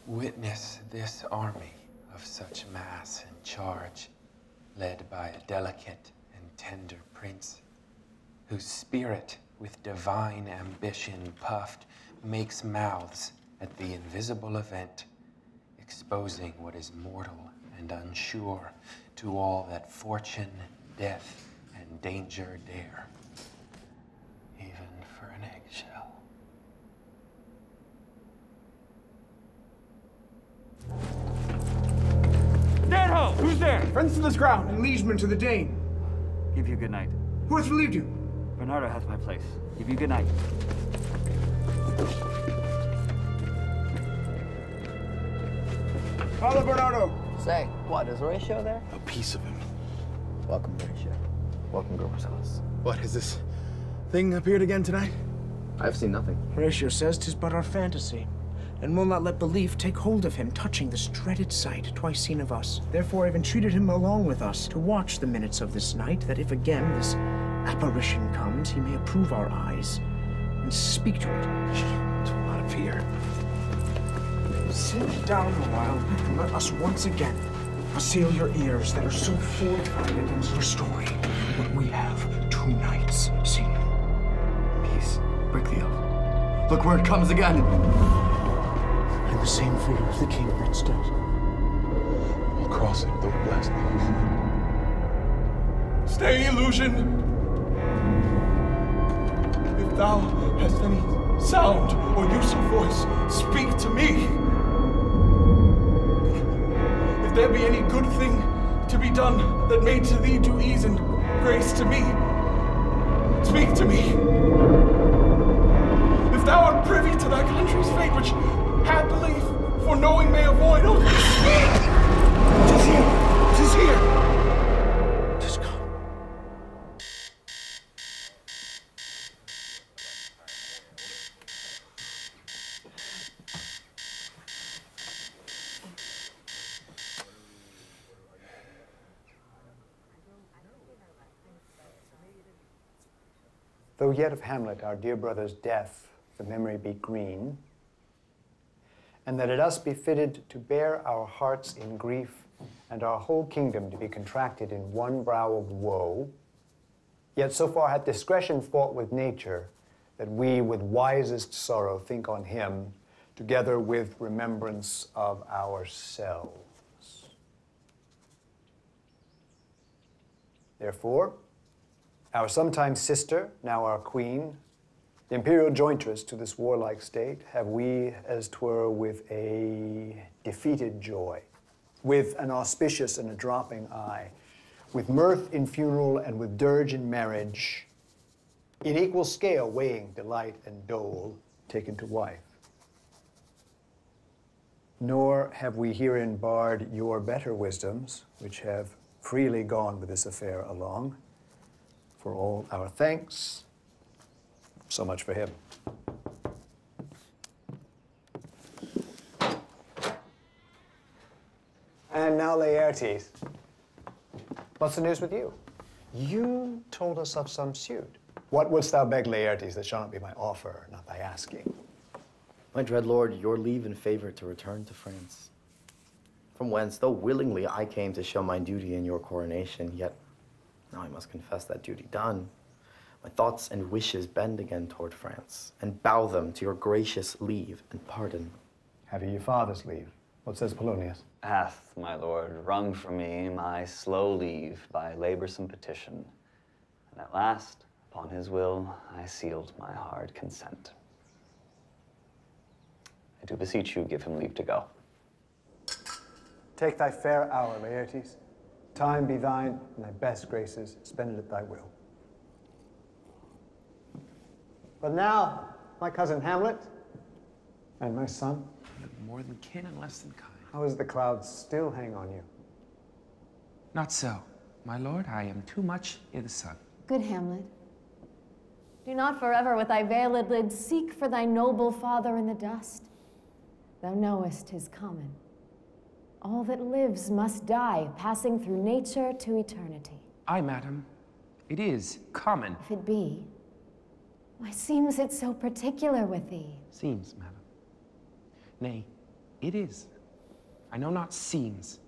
Witness this army of such mass and charge, led by a delicate and tender prince, whose spirit with divine ambition puffed makes mouths at the invisible event, exposing what is mortal and unsure to all that fortune, death, and danger dare, even for an eggshell. Danho! Who's there? Friends to this ground and liegemen to the Dane. Give you good night. Who hath relieved you? Bernardo hath my place. Give you good night. Father Bernardo! Say, what, is Horatio there? A piece of him. Welcome, Horatio. Welcome, Groversalis. What, has this thing appeared again tonight? I've seen nothing. Horatio says 'tis but our fantasy, and will not let belief take hold of him, touching this dreaded sight twice seen of us. Therefore I've entreated him along with us to watch the minutes of this night, that if again this apparition comes, he may approve our eyes and speak to it. It will not appear. Sit down a while and let us once again assail your ears that are so fortified against your story. What we have 2 nights seen. Peace. Break the oath. Look where it comes again. And the same figure of the king that's dead. We'll cross it, though it blast me. Stay, illusion! If thou hast any sound or use of voice, speak to me! If there be any good thing to be done that may to thee do ease and grace to me, speak to me! If thou art privy to thy country's fate, which happily for knowing may avoid, oh, speak! 'Tis here! 'Tis here! 'Tis come. Though yet of Hamlet, our dear brother's death, the memory be green, and that it us be fitted to bear our hearts in grief, and our whole kingdom to be contracted in one brow of woe, yet so far hath discretion fought with nature, that we with wisest sorrow think on him, together with remembrance of ourselves. Therefore, our sometime sister, now our queen, the imperial jointress to this warlike state, have we, as 'twere, with a defeated joy, with an auspicious and a dropping eye, with mirth in funeral and with dirge in marriage, in equal scale weighing delight and dole, taken to wife. Nor have we herein barred your better wisdoms, which have freely gone with this affair along. For all our thanks, so much for him. And now, Laertes, what's the news with you? You told us of some suit. What wouldst thou beg, Laertes, that shall not be my offer, not thy asking? My dread lord, your leave and favor to return to France. From whence, though willingly I came to show my duty in your coronation, yet now I must confess that duty done. My thoughts and wishes bend again toward France, and bow them to your gracious leave and pardon. Have you your father's leave? What says Polonius? Hath, my lord, wrung from me my slow leave by laborsome petition, and at last, upon his will, I sealed my hard consent. I do beseech you, give him leave to go. Take thy fair hour, Laertes. Time be thine, and thy best graces, spend it at thy will. But now, my cousin Hamlet, and my son. More than kin and less than kind. How is the clouds still hang on you? Not so, my lord, I am too much i' the sun. Good Hamlet, do not forever with thy veiled lids seek for thy noble father in the dust. Thou knowest 'tis common. All that lives must die, passing through nature to eternity. Aye, madam, it is common. If it be, why seems it so particular with thee? Seems, madam. Nay, It is. I know not seems.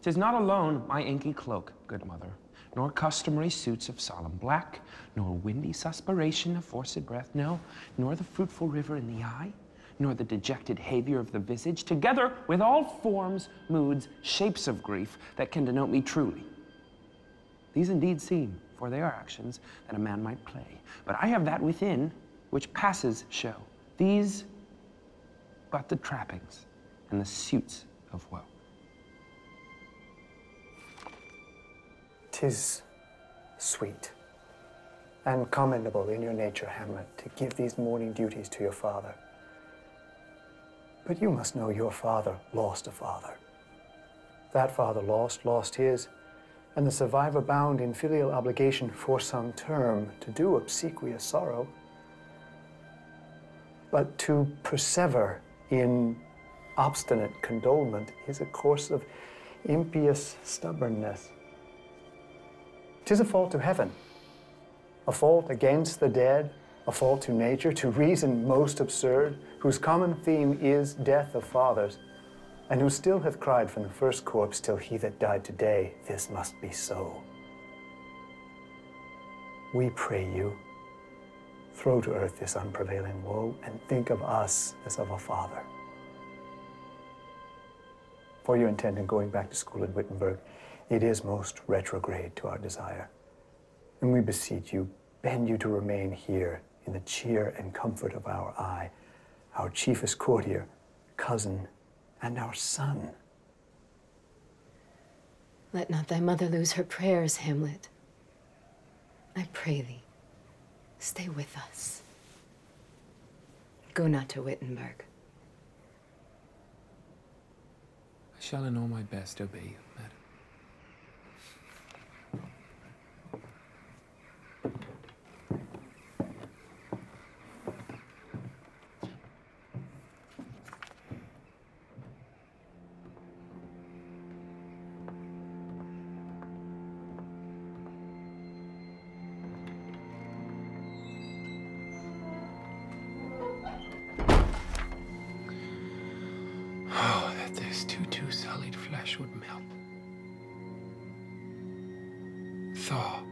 'Tis not alone my inky cloak, good mother, nor customary suits of solemn black, nor windy suspiration of forced breath, no, nor the fruitful river in the eye, nor the dejected havior of the visage, together with all forms, moods, shapes of grief that can denote me truly. These indeed seem, for they are actions that a man might play. But I have that within which passes show. These but the trappings and the suits of woe. 'Tis sweet and commendable in your nature, Hamlet, to give these mourning duties to your father. But you must know your father lost a father. That father lost his, and the survivor bound in filial obligation for some term to do obsequious sorrow. But to persever in obstinate condolement is a course of impious stubbornness. 'Tis a fault to heaven, a fault against the dead, a fault to nature, to reason most absurd, whose common theme is death of fathers, and who still hath cried from the first corpse till he that died today, this must be so. We pray you, throw to earth this unprevailing woe, and think of us as of a father. For your intent in going back to school in Wittenberg, it is most retrograde to our desire. And we beseech you, bend you to remain here in the cheer and comfort of our eye, our chiefest courtier, cousin, and our son. Let not thy mother lose her prayers, Hamlet. I pray thee, stay with us. Go not to Wittenberg. I shall in all my best obey you, madam. Oh, that this too sullied flesh would melt, thaw,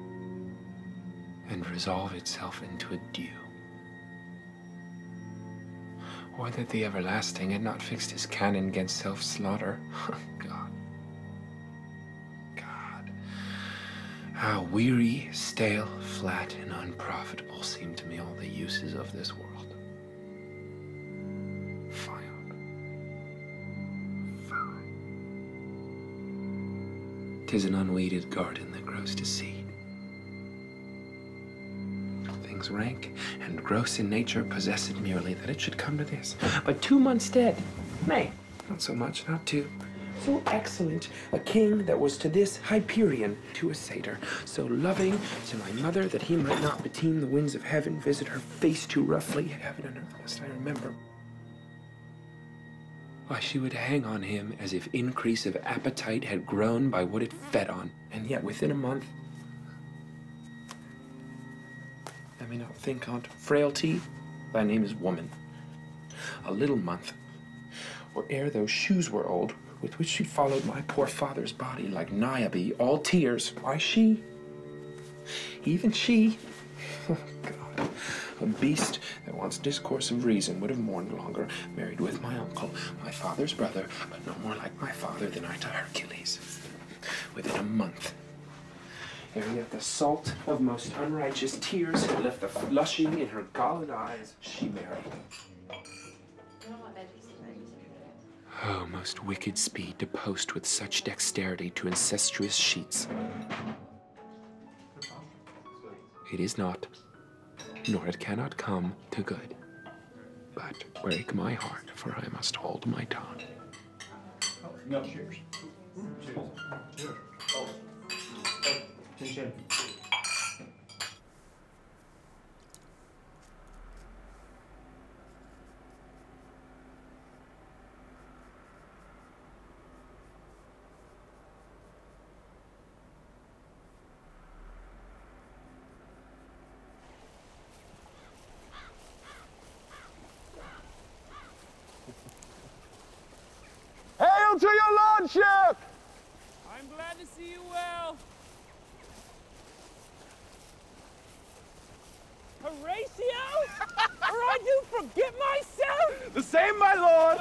and resolve itself into a dew. Or that the everlasting had not fixed his cannon against self-slaughter. God. God. How weary, stale, flat, and unprofitable seem to me all the uses of this world. 'Tis an unweeded garden that grows to seed. Things rank and gross in nature possess it merely that it should come to this. But 2 months dead, nay, not so much, not 2. So excellent a king that was to this Hyperion, to a satyr, so loving to my mother that he might not beteem the winds of heaven, visit her face too roughly, heaven and earth must I remember. Why, she would hang on him as if increase of appetite had grown by what it fed on, and yet within a month. I may not think on't frailty, thy name is woman. A little month, or ere those shoes were old, with which she followed my poor father's body like Niobe, all tears. Why, she, even she, oh God, a beast that wants discourse of reason would have mourned longer, married with my uncle, my father's brother, but no more like my father than I to Hercules. Within a month, ere yet the salt of most unrighteous tears had left the flushing in her galled eyes, she married. Oh, most wicked speed to post with such dexterity to incestuous sheets. It is not, nor it cannot come to good. But break my heart, for I must hold my tongue. No, cheers. Cheers. Cheers. Oh. Chin chin. The same, my lord!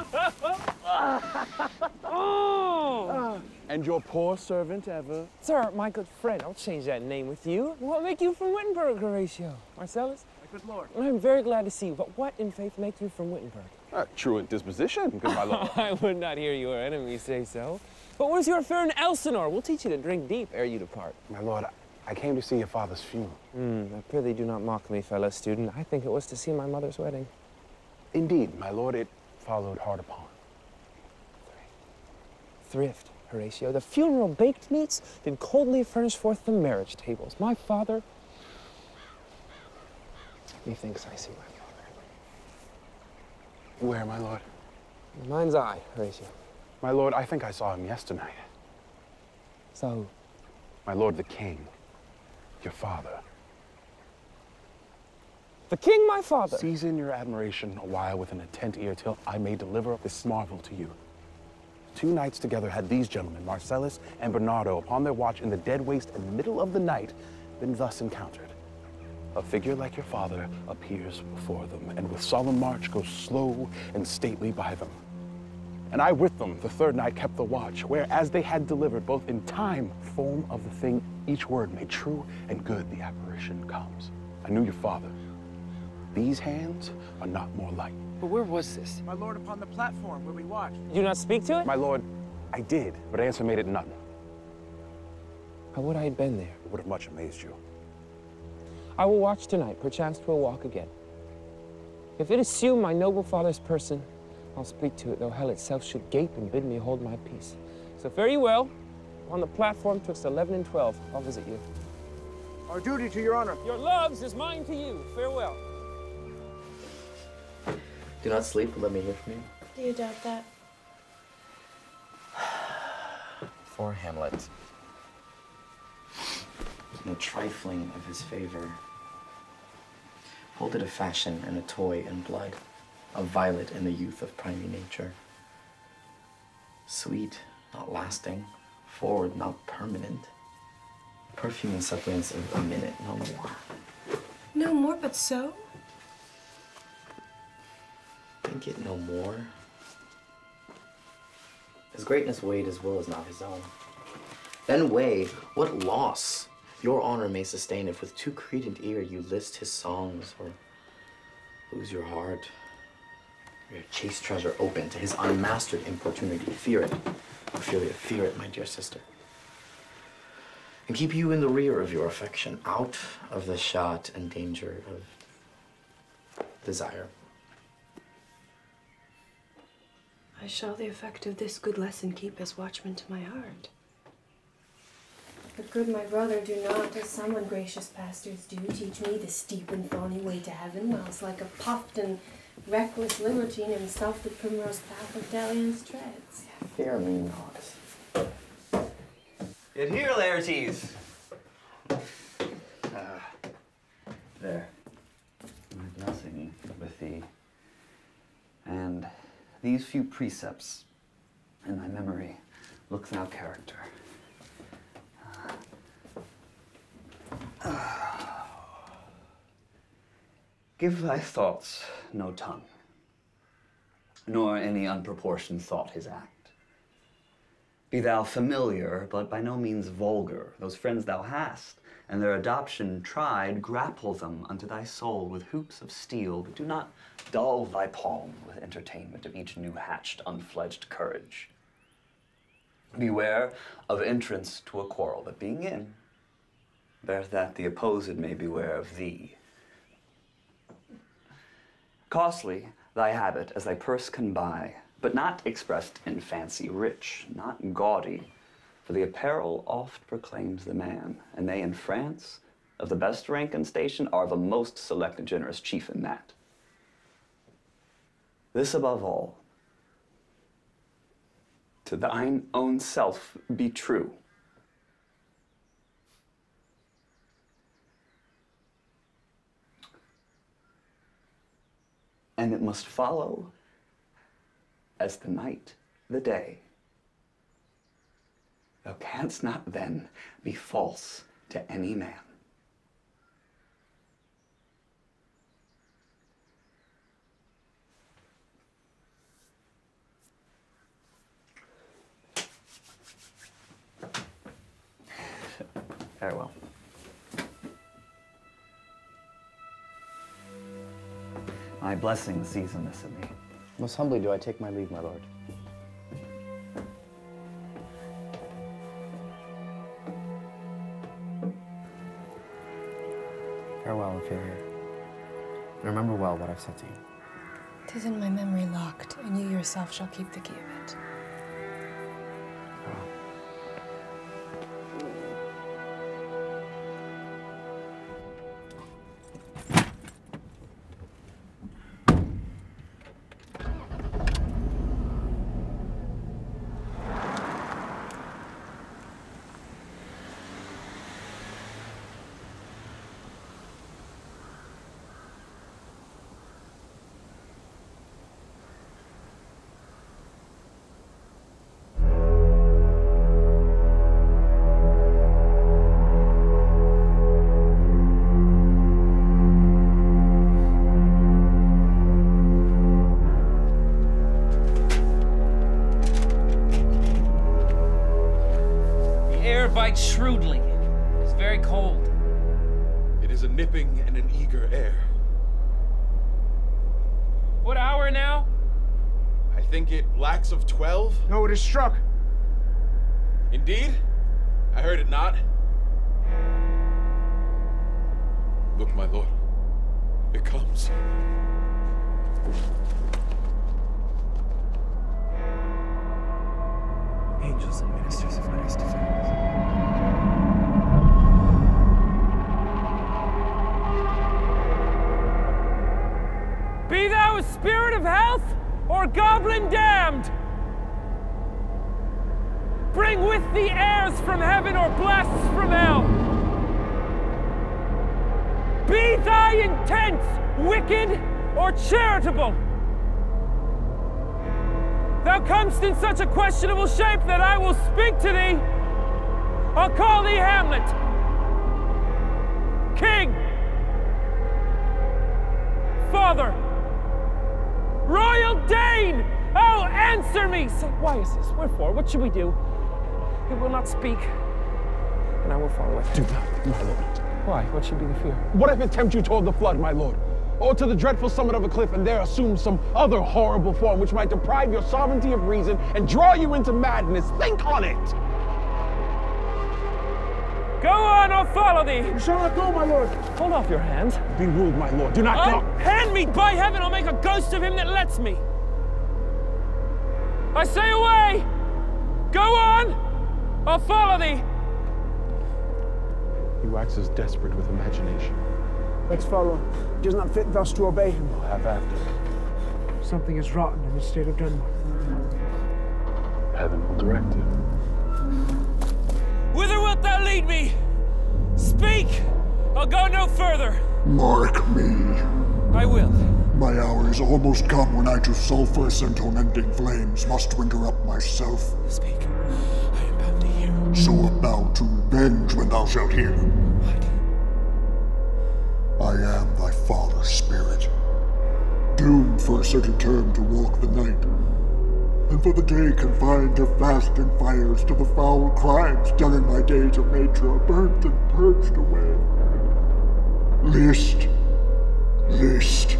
And your poor servant ever. Sir, my good friend, I'll change that name with you. What make you from Wittenberg, Horatio? Marcellus? My good lord. I'm very glad to see you, but what in faith make you from Wittenberg? Truant disposition, good my lord. I would not hear your enemies say so. But where's your fair in Elsinore? We'll teach you to drink deep ere you depart. My lord, I came to see your father's funeral. I prithee do not mock me, fellow student. I think it was to see my mother's wedding. Indeed, my lord, it followed hard upon. Thrift, Horatio. The funeral baked meats did coldly furnish forth the marriage tables. My father... Methinks I see my father. Where, my lord? In the mind's eye, Horatio. My lord, I think I saw him yesternight. So? My lord, the king, your father. The king, my father? Season your admiration a while with an attent ear till I may deliver this marvel to you. 2 nights together had these gentlemen, Marcellus and Bernardo, upon their watch in the dead waste in the middle of the night, been thus encountered. A figure like your father appears before them, and with solemn march goes slow and stately by them. And I with them the 3rd night kept the watch, where as they had delivered both in time form of the thing, each word made true and good the apparition comes. I knew your father. These hands are not more light. But where was this? My lord, upon the platform where we watched. Did you not speak to it? My lord, I did, but answer made it none. How would I had been there? It would have much amazed you. I will watch tonight, perchance 'twill walk again. If it assume my noble father's person, I'll speak to it, though hell itself should gape and bid me hold my peace. So fare you well. On the platform twixt 11 and 12, I'll visit you. Our duty to your honor. Your loves is mine to you. Farewell. Do not sleep, but let me hear from you. Do you doubt that? For Hamlet, no trifling of his favor, hold it a fashion and a toy in blood, a violet in the youth of primy nature. Sweet, not lasting, forward, not permanent, perfume and suppliance of a minute, no more. No more, but so? Think it no more. His greatness weighed as well as not his own. Then weigh what loss your honor may sustain if with too credent ear you list his songs or lose your heart, your chaste treasure open to his unmastered importunity. Fear it, Ophelia, fear it, my dear sister. And keep you in the rear of your affection, out of the shot and danger of desire. I shall the effect of this good lesson keep as watchman to my heart. But good my brother, do not, as some ungracious pastors do, teach me the steep and thorny way to heaven, whilst like a puffed and reckless libertine himself the primrose path of dalliance treads. Fear me not. Yet here, Laertes. There. My blessing with thee. And these few precepts in thy memory, look thou character. Give thy thoughts no tongue, nor any unproportioned thought his act. Be thou familiar, but by no means vulgar. Those friends thou hast, and their adoption tried, grapple them unto thy soul with hoops of steel, but do not dull thy palm with entertainment of each new-hatched, unfledged courage. Beware of entrance to a quarrel, but being in, bear that the opposed may beware of thee. Costly thy habit as thy purse can buy, but not expressed in fancy, rich, not gaudy, for the apparel oft proclaims the man, and they in France, of the best rank and station, are the most select and generous chief in that. This above all, to thine own self be true. And it must follow as the night the day. Thou canst not then be false to any man. Farewell. My blessing season this in me. Most humbly do I take my leave, my lord. Farewell, inferior. And remember well what I've said to you. 'Tis in my memory locked, and you yourself shall keep the key of it. Bites shrewdly. It's very cold. It is a nipping and an eager air. What hour now? I think it lacks of 12. No, it is struck. Indeed? I heard it not. Look, my lord. It comes. Angels and ministers of Christ defend us. Be thou a spirit of health or goblin damned! Bring with thee heirs from heaven or blasts from hell! Be thy intent wicked or charitable! Thou comest in such a questionable shape that I will speak to thee. I'll call thee Hamlet, King, Father, Royal Dane! Oh, answer me! Say, why is this? Wherefore? What should we do? It will not speak, and I will follow it. Do not, my lord. Why? What should be the fear? What if it tempt you toward the flood, my lord? Or to the dreadful summit of a cliff and there assume some other horrible form which might deprive your sovereignty of reason and draw you into madness? Think on it! Go on, I'll follow thee! You shall not go, my lord! Hold off your hands. Be ruled, my lord. Do not go! Hand me, by heaven, I'll make a ghost of him that lets me! I say away! Go on! I'll follow thee! He waxes desperate with imagination. Let's follow him. It is not fit thus to obey him. We'll have after. Something is rotten in the state of Denmark. Heaven will direct it. Whither wilt thou lead me? Speak! I'll go no further. Mark me. I will. My hour is almost come when I to sulphurous and tormenting flames must interrupt myself. Speak. I am bound to hear. So about to revenge when thou shalt hear. What? I am thy father's spirit, doomed for a certain term to walk the night, and for the day confined to fasting fires till the foul crimes done in my days of nature are burnt and purged away. List, list,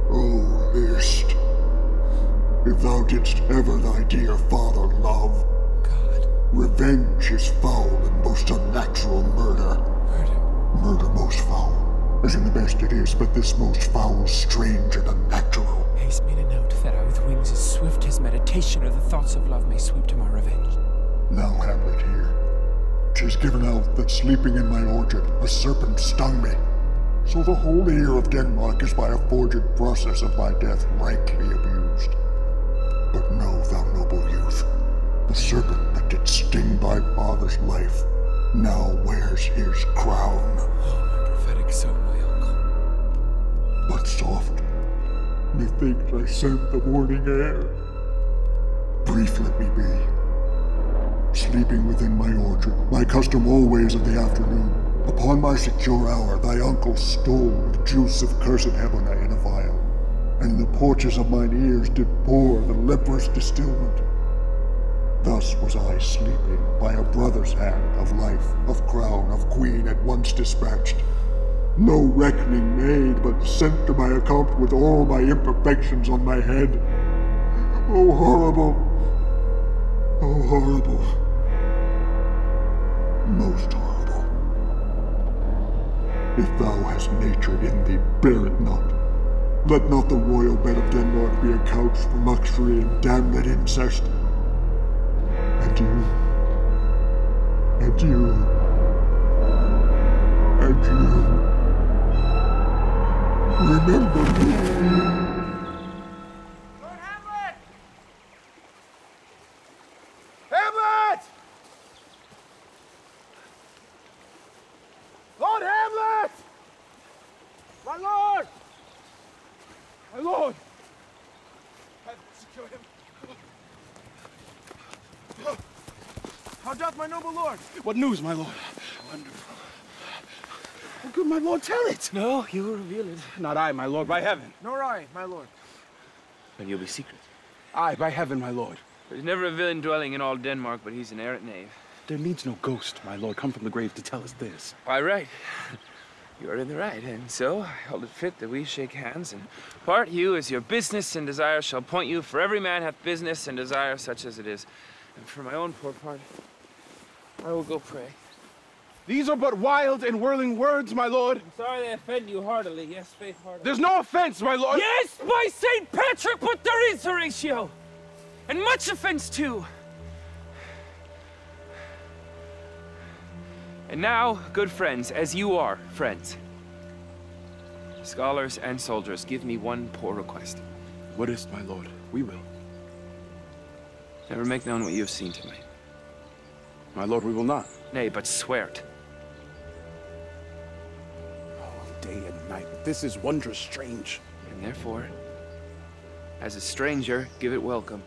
oh list, if thou didst ever thy dear father love, God, revenge his foul and most unnatural murder. Murder most foul. As in the best it is, but this most foul, strange, and unnatural. Haste me to note that I with wings as swift as meditation or the thoughts of love may sweep to my revenge. Now, Hamlet, here. 'Tis given out that sleeping in my orchard, a serpent stung me. So the whole ear of Denmark is by a forged process of my death rankly abused. But know, thou noble youth, the serpent that did sting thy father's life now wears his crown. Oh, my prophetic son, my uncle. But soft, methinks I scent the morning air. Brief let me be. Sleeping within my orchard, my custom always of the afternoon, upon my secure hour thy uncle stole with juice of cursed Hebona in a vial, and in the porches of mine ears did pour the leprous distilment. Thus was I sleeping by a brother's hand of life, of crown, of queen at once dispatched. No reckoning made, but sent to my account with all my imperfections on my head. Oh, horrible! Oh, horrible! Most horrible. If thou hast nature in thee, bear it not. Let not the royal bed of Denmark be a couch for luxury and damned incest. And you, and you, and you, remember me. Lord Hamlet! Hamlet! Lord Hamlet! My lord! My lord! I secure him. How doth my noble lord? What news, my lord? Wonderful. Oh, good, my lord, tell it. No, you will reveal it. Not I, my lord, by heaven. Nor I, my lord. But you'll be secret. I, by heaven, my lord. There's never a villain dwelling in all Denmark, but he's an errant knave. There needs no ghost, my lord, come from the grave to tell us this. Why, right. You are in the right, and so I hold it fit that we shake hands and part you as your business and desire shall point you, for every man hath business and desire such as it is. And for my own poor part, I will go pray. These are but wild and whirling words, my lord. I'm sorry they offend you heartily. Yes, faith heartily. There's no offense, my lord. Yes, by St. Patrick, but there is, Horatio. And much offense, too. And now, good friends, as you are friends, scholars and soldiers, give me one poor request. What is, my lord? We will. Never make known what you have seen to me. My lord, we will not. Nay, but swear it. Oh, day and night, but this is wondrous strange. And therefore, as a stranger, give it welcome.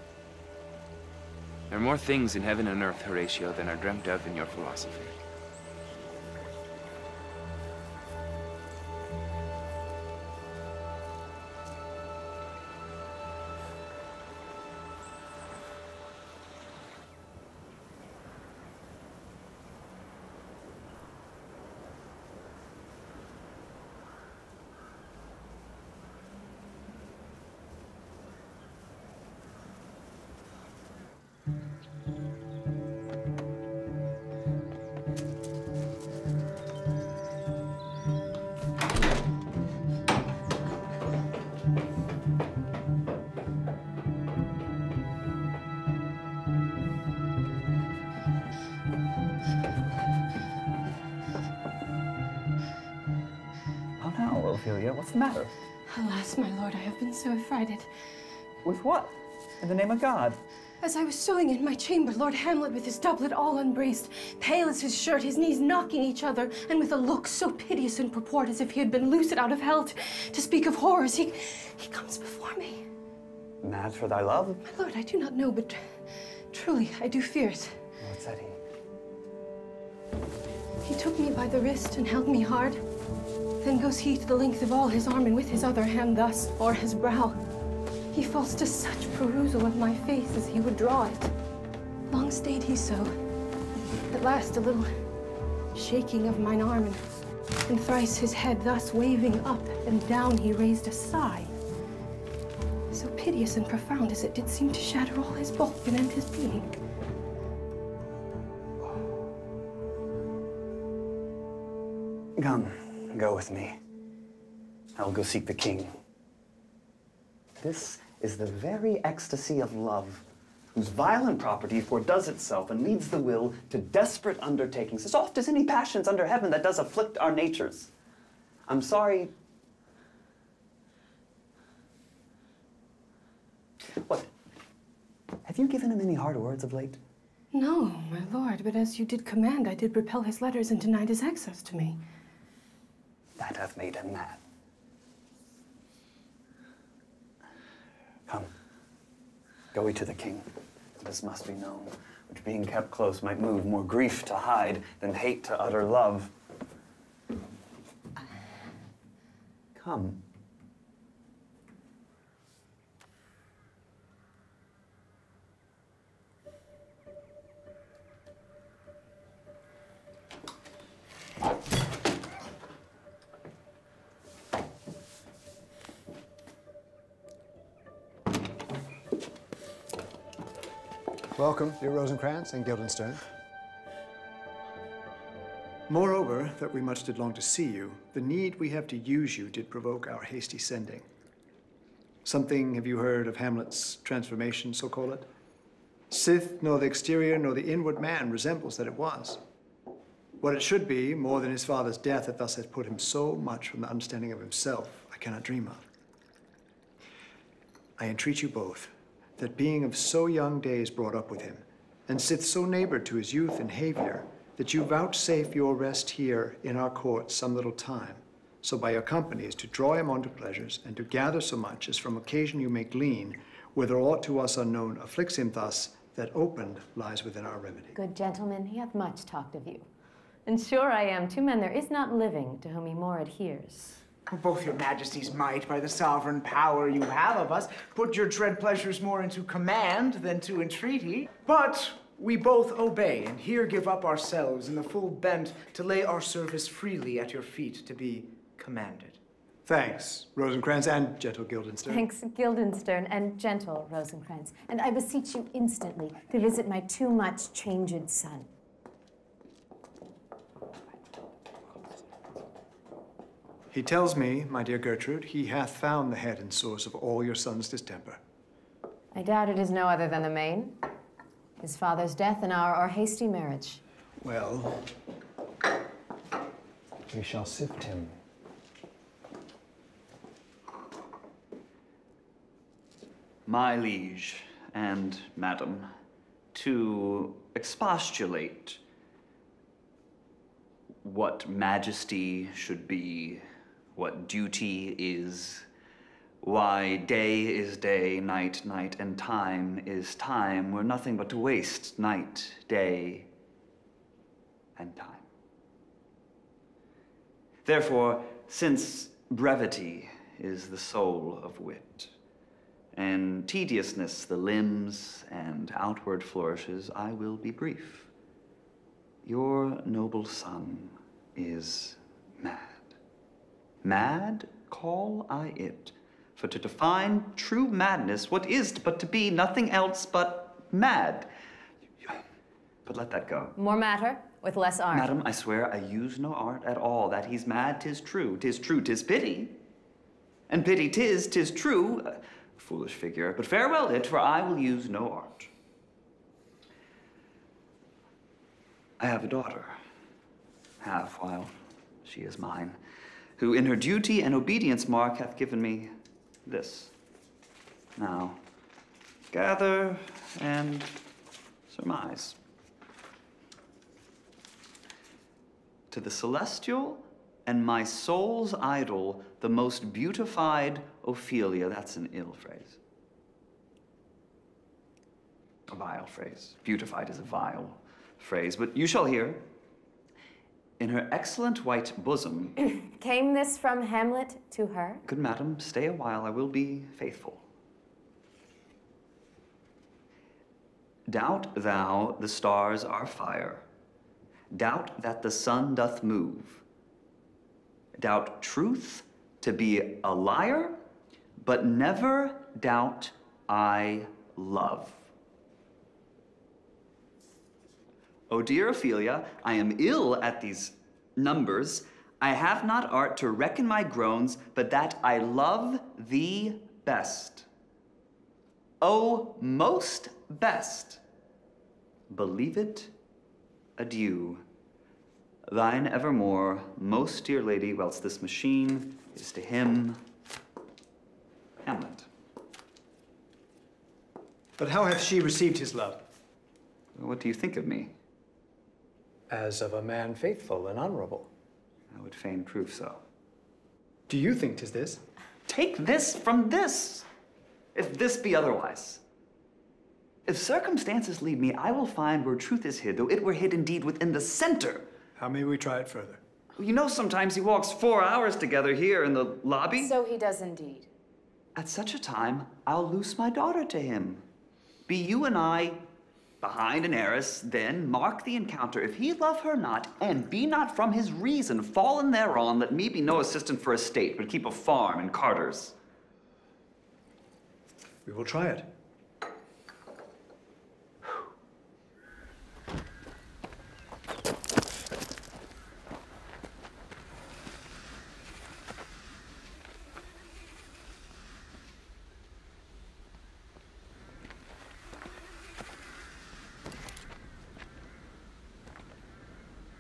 There are more things in heaven and earth, Horatio, than are dreamt of in your philosophy. How now, Ophelia? What's the matter? Alas, my lord, I have been so affrighted. With what? In the name of God? As I was sewing in my chamber, Lord Hamlet, with his doublet all unbraced, pale as his shirt, his knees knocking each other, and with a look so piteous in purport as if he had been loosed out of hell to speak of horrors, he comes before me. Mad for thy love? My lord, I do not know, but truly I do fear it. What said he? He took me by the wrist and held me hard. Then goes he to the length of all his arm, and with his other hand thus o'er his brow, he falls to such perusal of my face as he would draw it. Long stayed he so. At last a little shaking of mine arm, and thrice his head thus waving up and down, he raised a sigh, so piteous and profound as it did seem to shatter all his bulk and end his being. Come, go with me. I'll go seek the king. This is the very ecstasy of love, whose violent property foredoes itself and leads the will to desperate undertakings, as oft as any passions under heaven that does afflict our natures. I'm sorry. What? Have you given him any hard words of late? No, my lord, but as you did command, I did repel his letters and denied his access to me. That hath made him mad. Come, go we to the king. This must be known, which being kept close might move more grief to hide than hate to utter love. Come. Welcome, dear Rosencrantz and Guildenstern. Moreover, that we much did long to see you, the need we have to use you did provoke our hasty sending. Something have you heard of Hamlet's transformation, so call it? Sith nor the exterior nor the inward man resembles that it was. What it should be, more than his father's death that thus has put him so much from the understanding of himself, I cannot dream of. I entreat you both, that being of so young days brought up with him, and Sith so neighbored to his youth and behavior, that you vouchsafe your rest here in our court some little time, so by your companies to draw him on to pleasures, and to gather so much as from occasion you may glean, whether aught to us unknown afflicts him thus, that opened lies within our remedy. Good gentleman, he hath much talked of you. And sure I am, two men there is not living to whom he more adheres. Both your majesties might, by the sovereign power you have of us, put your dread pleasures more into command than to entreaty. But we both obey, and here give up ourselves in the full bent to lay our service freely at your feet to be commanded. Thanks, Rosencrantz and gentle Guildenstern. Thanks, Guildenstern and gentle Rosencrantz. And I beseech you instantly to visit my too much changed son. He tells me, my dear Gertrude, he hath found the head and source of all your son's distemper. I doubt it is no other than the main. His father's death and our hasty marriage. Well, we shall sift him. My liege and madam, to expostulate what majesty should be, what duty is, why day is day, night, night, and time is time, were nothing but to waste night, day, and time. Therefore, since brevity is the soul of wit, and tediousness the limbs and outward flourishes, I will be brief. Your noble son is mad. Mad call I it, for to define true madness, what is but to be nothing else but mad? But let that go. More matter with less art. Madam, I swear I use no art at all. That he's mad, 'tis true. 'Tis true, 'tis pity. And pity 'tis true. Foolish figure, but farewell it, for I will use no art. I have a daughter, have while she is mine, who in her duty and obedience mark hath given me this. Now, gather and surmise. To the celestial and my soul's idol, the most beautified Ophelia. That's an ill phrase. A vile phrase. Beautified is a vile phrase, but you shall hear. In her excellent white bosom. Came this from Hamlet to her? Good madam, stay a while, I will be faithful. Doubt thou the stars are fire. Doubt that the sun doth move. Doubt truth to be a liar, but never doubt I love. Oh, dear Ophelia, I am ill at these numbers. I have not art to reckon my groans, but that I love thee best. Oh, most best. Believe it, adieu. Thine evermore, most dear lady, whilst this machine is to him, Hamlet. But how hath she received his love? What do you think of me? As of a man faithful and honorable. I would fain prove so. Do you think 'tis this? Take this from this, if this be otherwise. If circumstances lead me, I will find where truth is hid, though it were hid indeed within the center. How may we try it further? You know, sometimes he walks 4 hours together here in the lobby. So he does indeed. At such a time, I'll loose my daughter to him. Be you and I behind an arras, then mark the encounter. If he love her not, and be not from his reason fallen thereon, let me be no assistant for estate, but keep a farm and carters. We will try it.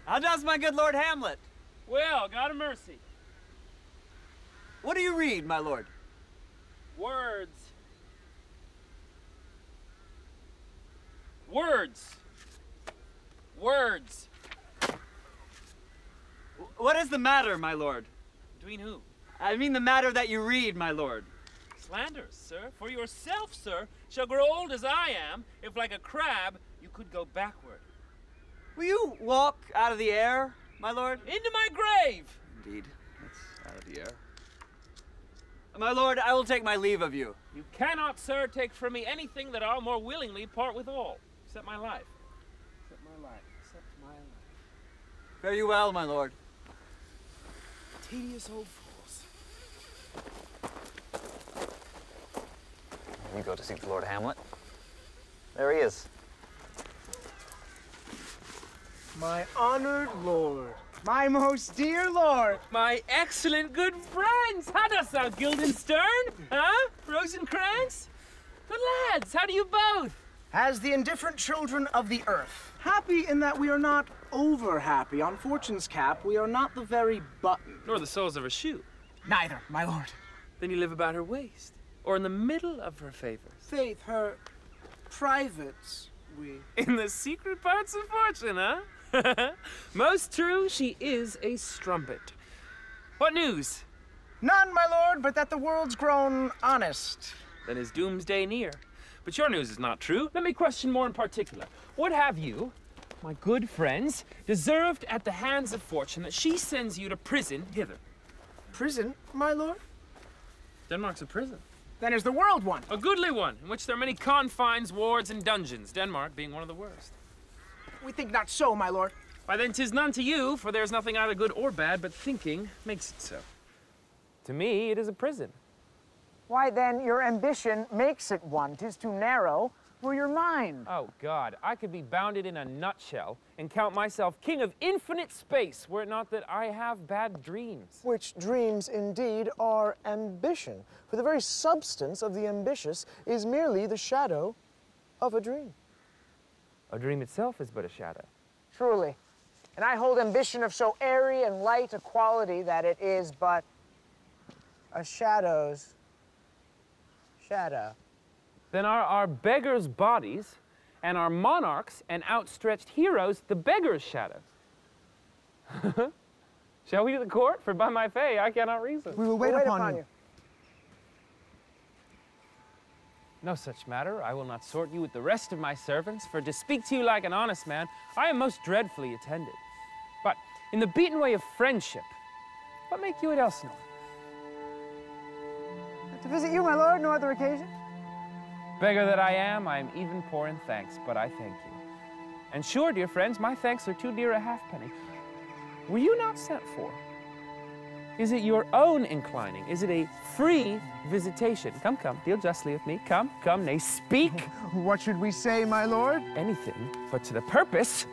How does my good Lord Hamlet? Well, God of mercy. What do you read, my lord? Words. Words. Words. What is the matter, my lord? Between who? I mean the matter that you read, my lord. Slanders, sir. For yourself, sir, shall grow old as I am, if like a crab you could go backward. Will you walk out of the air, my lord? Into my grave! Indeed, that's out of the air. My lord, I will take my leave of you. You cannot, sir, take from me anything that I'll more willingly part with all, except my life. Except my life. Except my life. Fare you well, my lord. Tedious old fools. You go to see the Lord Hamlet. There he is. My honored lord, my most dear lord. My excellent good friends! How dost thou, Guildenstern? Huh? Rosencrantz? Good lads, how do you both? As the indifferent children of the earth, happy in that we are not over happy. On Fortune's cap, we are not the very button. Nor the soles of her shoe. Neither, my lord. Then you live about her waist, or in the middle of her favors. Faith, her privates, we. In the secret parts of Fortune, huh? Most true, she is a strumpet. What news? None, my lord, but that the world's grown honest. Then is doomsday near. But your news is not true. Let me question more in particular. What have you, my good friends, deserved at the hands of Fortune that she sends you to prison hither? Prison, my lord? Denmark's a prison. Then is the world one? A goodly one, in which there are many confines, wards, and dungeons, Denmark being one of the worst. We think not so, my lord. Why then 'tis none to you, for there's nothing either good or bad, but thinking makes it so. To me, it is a prison. Why then, your ambition makes it one. 'Tis too narrow for your mind. Oh God, I could be bounded in a nutshell and count myself king of infinite space, were it not that I have bad dreams. Which dreams indeed are ambition. For the very substance of the ambitious is merely the shadow of a dream. A dream itself is but a shadow. Truly. And I hold ambition of so airy and light a quality that it is but a shadow's shadow. Then are our beggars' bodies and our monarchs and outstretched heroes the beggars' shadows? Shall we to the court? For by my fay I cannot reason. We will wait upon you. No such matter. I will not sort you with the rest of my servants, for to speak to you like an honest man, I am most dreadfully attended. But in the beaten way of friendship, what make you at Elsinore? To visit you, my lord, no other occasion. Beggar that I am even poor in thanks, but I thank you. And sure, dear friends, my thanks are too dear a halfpenny. Were you not sent for? Is it your own inclining? Is it a free visitation? Come, come, deal justly with me. Come, come, nay, speak. What should we say, my lord? Anything but to the purpose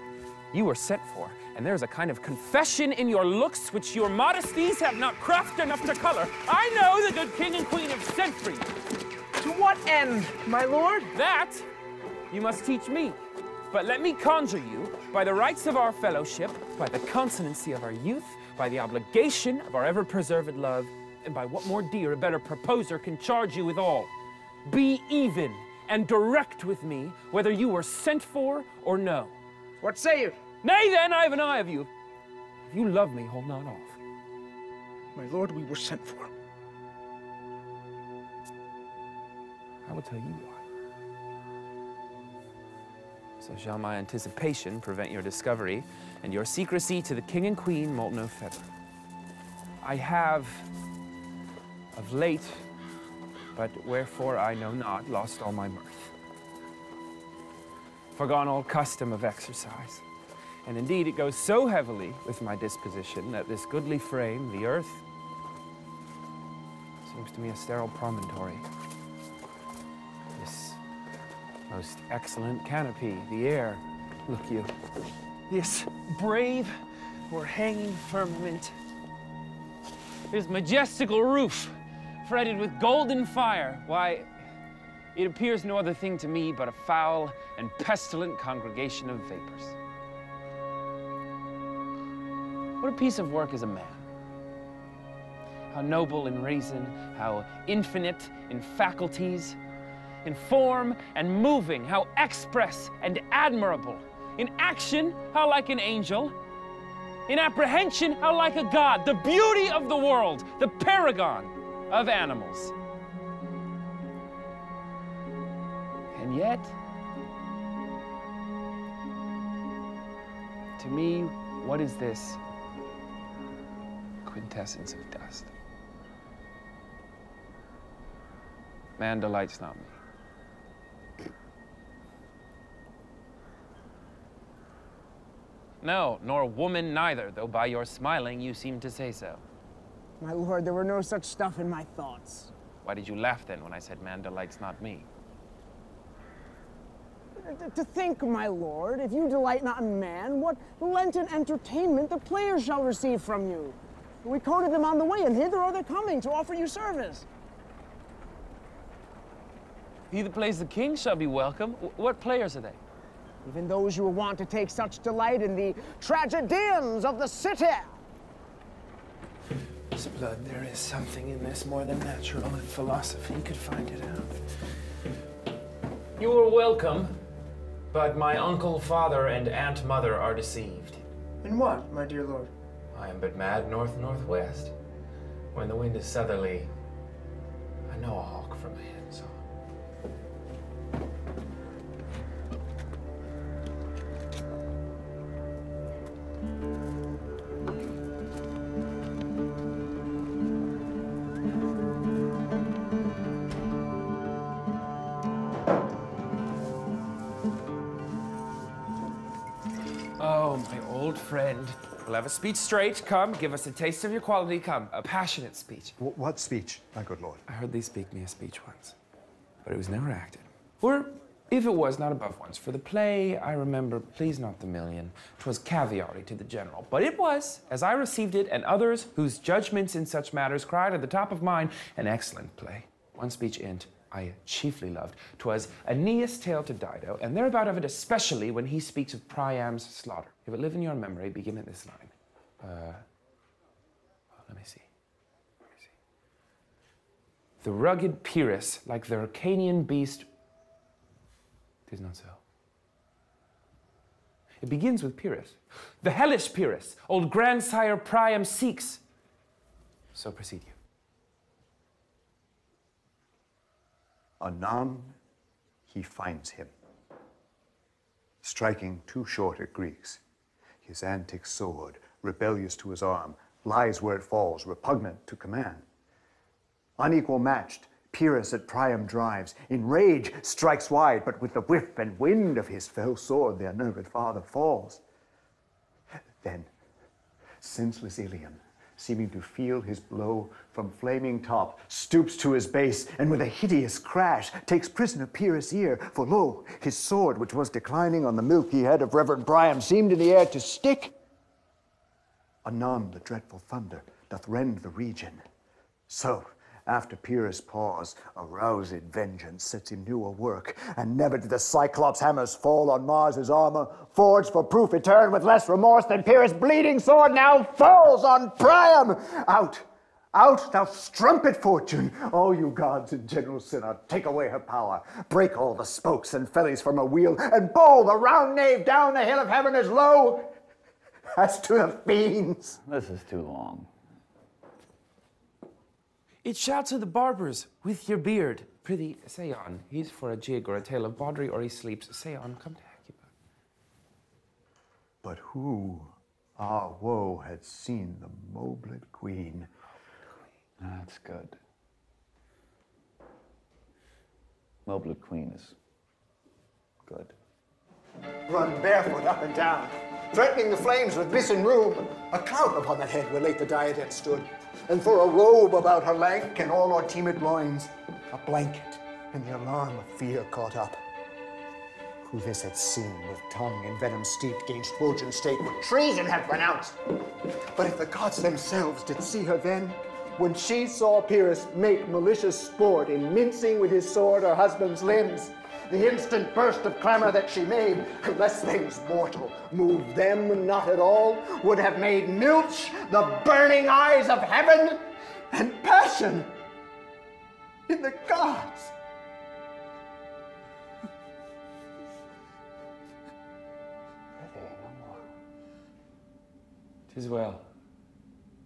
you were sent for. And there is a kind of confession in your looks which your modesties have not craft enough to color. I know the good king and queen have sent for you. To what end, my lord? That you must teach me. But let me conjure you, by the rights of our fellowship, by the consonancy of our youth, by the obligation of our ever-preserved love, and by what more dear a better proposer can charge you withal, be even and direct with me whether you were sent for or no. What say you? Nay then, I have an eye of you. If you love me, hold not off. My lord, we were sent for. I will tell you why. So shall my anticipation prevent your discovery, and your secrecy to the king and queen moult no feather. I have, of late, but wherefore I know not, lost all my mirth. Forgone all custom of exercise. And indeed it goes so heavily with my disposition that this goodly frame, the earth, seems to me a sterile promontory. This most excellent canopy, the air, look you. This brave or hanging firmament. This majestical roof, fretted with golden fire, why, it appears no other thing to me but a foul and pestilent congregation of vapors. What a piece of work is a man. How noble in reason, how infinite in faculties, in form and moving, how express and admirable. In action, how like an angel. In apprehension, how like a god. The beauty of the world, the paragon of animals. And yet, to me, what is this? Quintessence of dust. Man delights not me. No, nor woman neither, though by your smiling you seem to say so. My lord, there were no such stuff in my thoughts. Why did you laugh then when I said man delights not me? To think, my lord, if you delight not in man, what Lenten entertainment the players shall receive from you. We quoted them on the way, and hither are they coming to offer you service. He that plays the king shall be welcome. What players are they? Even those you were wont to take such delight in the tragedians of the city. Miss Blood, there is something in this more than natural, and philosophy could find it out. You are welcome, but my uncle, father, and aunt mother are deceived. In what, my dear lord? I am but mad north-northwest. When the wind is southerly, I know a hawk from a hen's hawk. Oh, my old friend. We'll have a speech straight. Come, give us a taste of your quality. Come, a passionate speech. What speech, my good lord? I heard thee speak me a speech once, but it was never acted. Or, if it was, not above once. For the play, I remember, please not the million, 'twas caviary to the general. But it was, as I received it, and others whose judgments in such matters cried at the top of mine, an excellent play. One speech in't I chiefly loved. 'Twas Aeneas' tale to Dido, and thereabout of it especially when he speaks of Priam's slaughter. If it live in your memory, begin at this line. Let me see. The rugged Pyrrhus, like the Hyrcanian beast. 'Tis not so. It begins with Pyrrhus. The hellish Pyrrhus, old grandsire Priam seeks. So proceed you. Anon he finds him, striking too short at Greeks. His antic sword, rebellious to his arm, lies where it falls, repugnant to command. Unequal matched, Pyrrhus at Priam drives, in rage strikes wide, but with the whip and wind of his fell sword the unnerved father falls. Then, senseless Ilium, seeming to feel his blow from flaming top, stoops to his base, and with a hideous crash takes prisoner Pyrrhus' ear, for lo, his sword, which was declining on the milky head of reverend Priam, seemed in the air to stick. Anon the dreadful thunder doth rend the region. So, after Pyrrhus' pause, aroused vengeance sets him new a work, and never did the Cyclops' hammers fall on Mars' armor, forged for proof etern with less remorse than Pyrrhus' bleeding sword now falls on Priam. Out, out, thou strumpet fortune! Oh, you gods in general sinner, take away her power, break all the spokes and fellies from her wheel, and bowl the round knave down the hill of heaven as low as to the fiends. This is too long. It shall to the barbers with your beard. Prithee, say on. He's for a jig or a tale of bawdry, or he sleeps. Say on, come to Hecuba. But who, woe, had seen the Moblet Queen? That's good. Moblet Queen is good. Run barefoot up and down, threatening the flames with missing room. A cloud upon that head where late the diadem stood, and for a robe about her lank and all her timid loins, a blanket in the alarm of fear caught up. Who this had seen, with tongue in venom steeped, gainst Trojan state would treason have pronounced. But if the gods themselves did see her then, when she saw Pyrrhus make malicious sport in mincing with his sword her husband's limbs, the instant burst of clamor that she made, unless things mortal move them not at all, would have made Milch the burning eyes of heaven and passion in the gods. 'Tis well.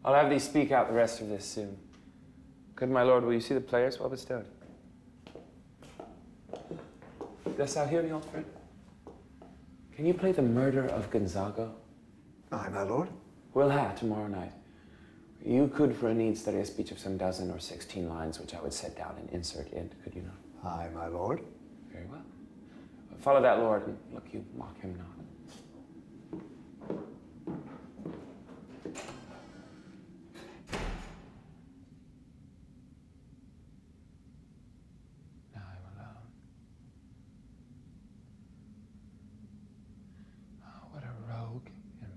I'll have thee speak out the rest of this soon. Good my lord, will you see the players well bestowed? Dost thou hear me, old friend? Can you play the Murder of Gonzago? Aye, my lord. We'll have tomorrow night. You could, for a need, study a speech of some 12 or 16 lines, which I would set down and insert in, could you not? Aye, my lord. Very well. Follow that lord, and look, you mock him not.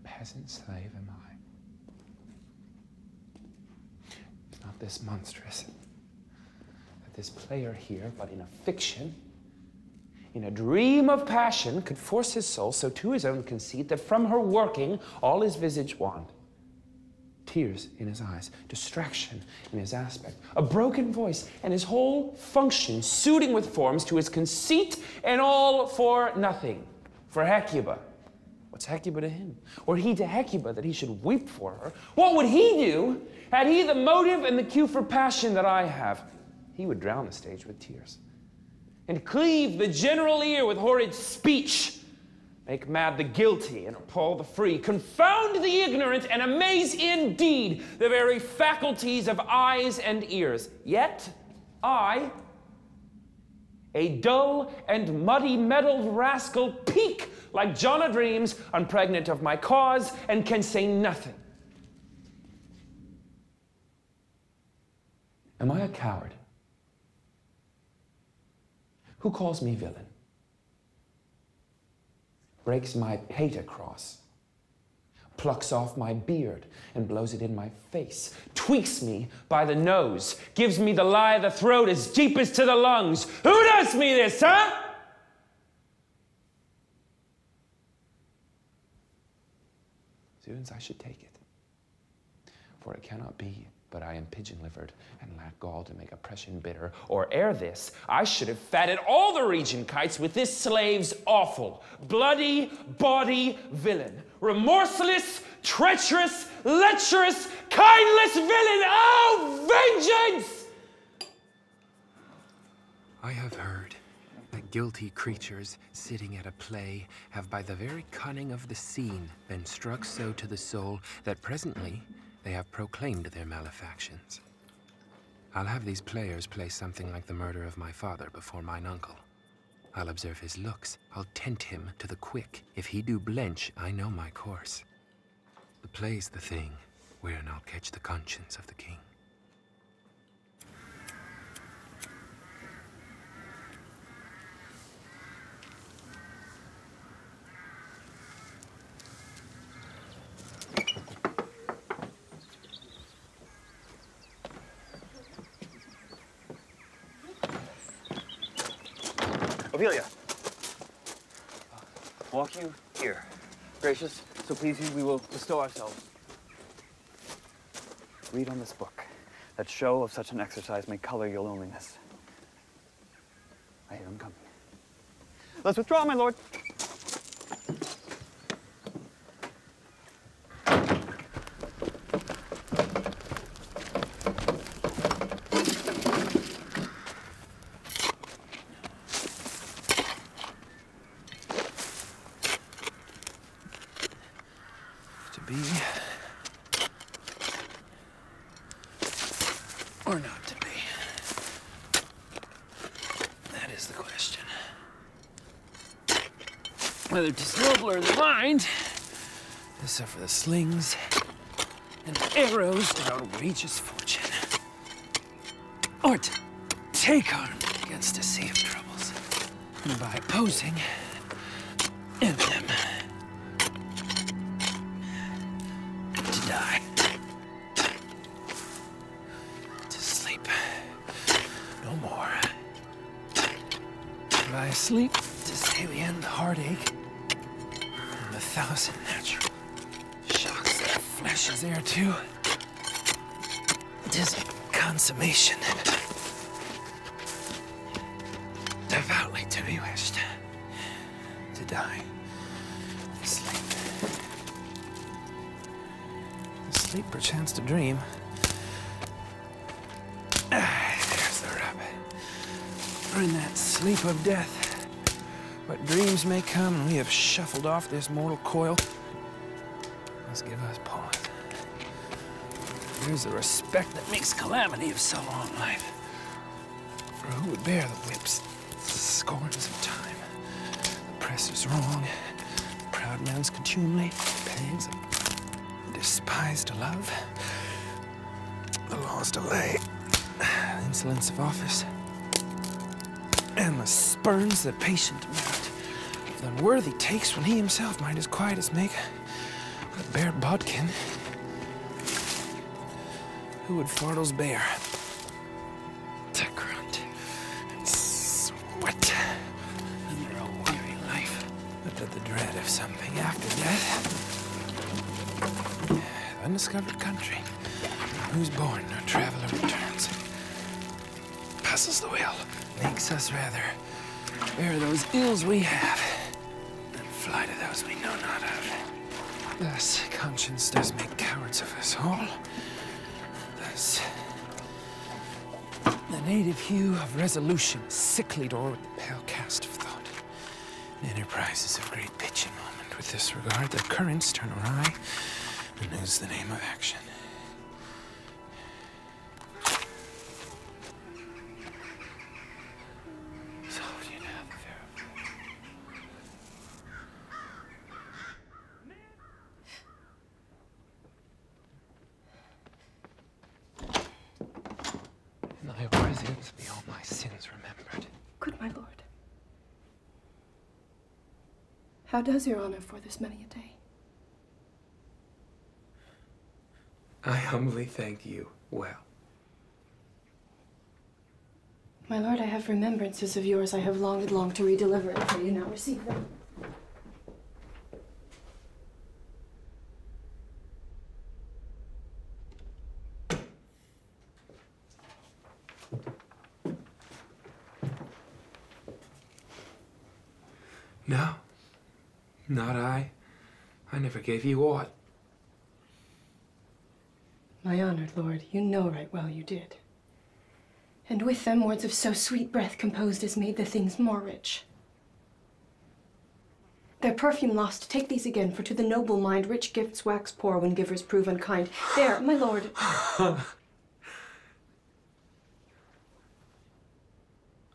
Peasant slave am I. It's not this monstrous that this player here, but in a fiction, in a dream of passion, could force his soul so to his own conceit that from her working all his visage wand, tears in his eyes, distraction in his aspect, a broken voice, and his whole function suiting with forms to his conceit, and all for nothing, for Hecuba. What's Hecuba to him? Or he to Hecuba that he should weep for her? What would he do had he the motive and the cue for passion that I have? He would drown the stage with tears and cleave the general ear with horrid speech, make mad the guilty and appall the free, confound the ignorant and amaze indeed the very faculties of eyes and ears. Yet I, a dull and muddy-meddled rascal, peak like John o' Dreams, unpregnant of my cause, and can say nothing. Am I a coward? Who calls me villain? Breaks my pate across, plucks off my beard and blows it in my face, tweaks me by the nose, gives me the lie of the throat as deep as to the lungs. Who does me this, huh? Zoons, I should take it. For it cannot be, but I am pigeon-livered and lack gall to make oppression bitter. Or ere this, I should have fatted all the region kites with this slave's awful, bloody, bawdy villain. Remorseless, treacherous, lecherous, kindless villain! Oh, vengeance! I have heard that guilty creatures sitting at a play have by the very cunning of the scene been struck so to the soul that presently they have proclaimed their malefactions. I'll have these players play something like the murder of my father before mine uncle. I'll observe his looks, I'll tent him to the quick. If he do blench, I know my course. The play's the thing, wherein I'll catch the conscience of the king. Ophelia, walk you here. Gracious, so please you, we will bestow ourselves. Read on this book, that show of such an exercise may color your loneliness. I hear him coming. Let's withdraw, my lord. Or not to be? That is the question. Whether 'tis nobler the mind to suffer the slings and arrows of outrageous fortune, or to take arms against a sea of troubles, and by opposing, end them, to die. No more. lie asleep to say we end the heartache and 1,000 natural shocks. The flesh is there too. 'Tis consummation. Devoutly to be wished. To die. Sleep. Sleep, perchance to dream. There's the rub. We're in that sleep of death. What dreams may come, and we have shuffled off this mortal coil. Must give us pause. There's the respect that makes calamity of so long life. For who would bear the whips, scorns of time, the presser's wrong, the proud man's contumely, pangs of despised love, the law's delay, the insolence of office, and the spurns that patient merit the unworthy takes when he himself might as quiet as make a bare bodkin. Who would Fardels bear to grunt and sweat under a weary life, but that the dread of something after death? Undiscovered country, who's born no traveler returns. Puzzles the will, makes us rather bear those ills we have than fly to those we know not of. Thus, conscience does make cowards of us all. Thus, the native hue of resolution sicklied o'er with the pale cast of thought. In enterprises of great pitch and moment, with this regard, the currents turn awry, and lose the name of action. In thy presence be all my sins remembered. Good my lord. How does your honor for this many a day? I humbly thank you well. My lord, I have remembrances of yours I have longed to redeliver, and pray you now receive them. No, not I. I never gave you aught. My honored lord, you know right well you did. And with them words of so sweet breath composed as made the things more rich. Their perfume lost, take these again, for to the noble mind rich gifts wax poor when givers prove unkind. There, my lord.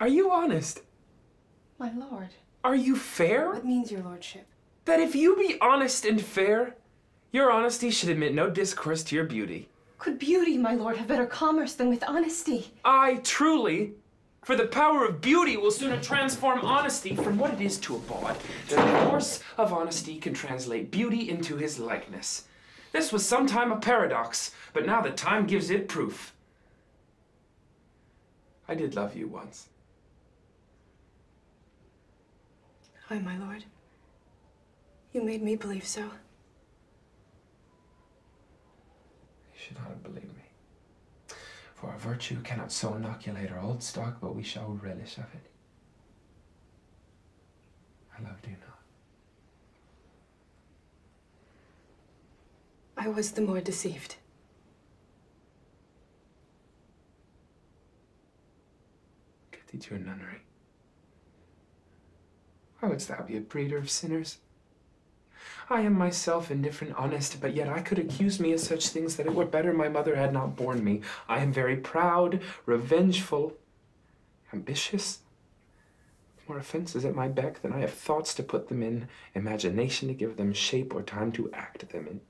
Are you honest? My lord. Are you fair? What means your lordship? That if you be honest and fair, your honesty should admit no discourse to your beauty. Could beauty, my lord, have better commerce than with honesty? Aye, truly. For the power of beauty will sooner transform honesty from what it is to a bawd, than the force of honesty can translate beauty into his likeness. This was sometime a paradox, but now that time gives it proof. I did love you once. Aye, my lord. You made me believe so. You should not have believed me. For our virtue cannot so inoculate our old stock, but we shall relish of it. I loved you not. I was the more deceived. Get thee to a nunnery. Why wouldst thou be a breeder of sinners? I am myself indifferent, honest, but yet I could accuse me of such things that it were better my mother had not borne me. I am very proud, revengeful, ambitious. More offenses at my beck than I have thoughts to put them in, imagination to give them shape, or time to act them in.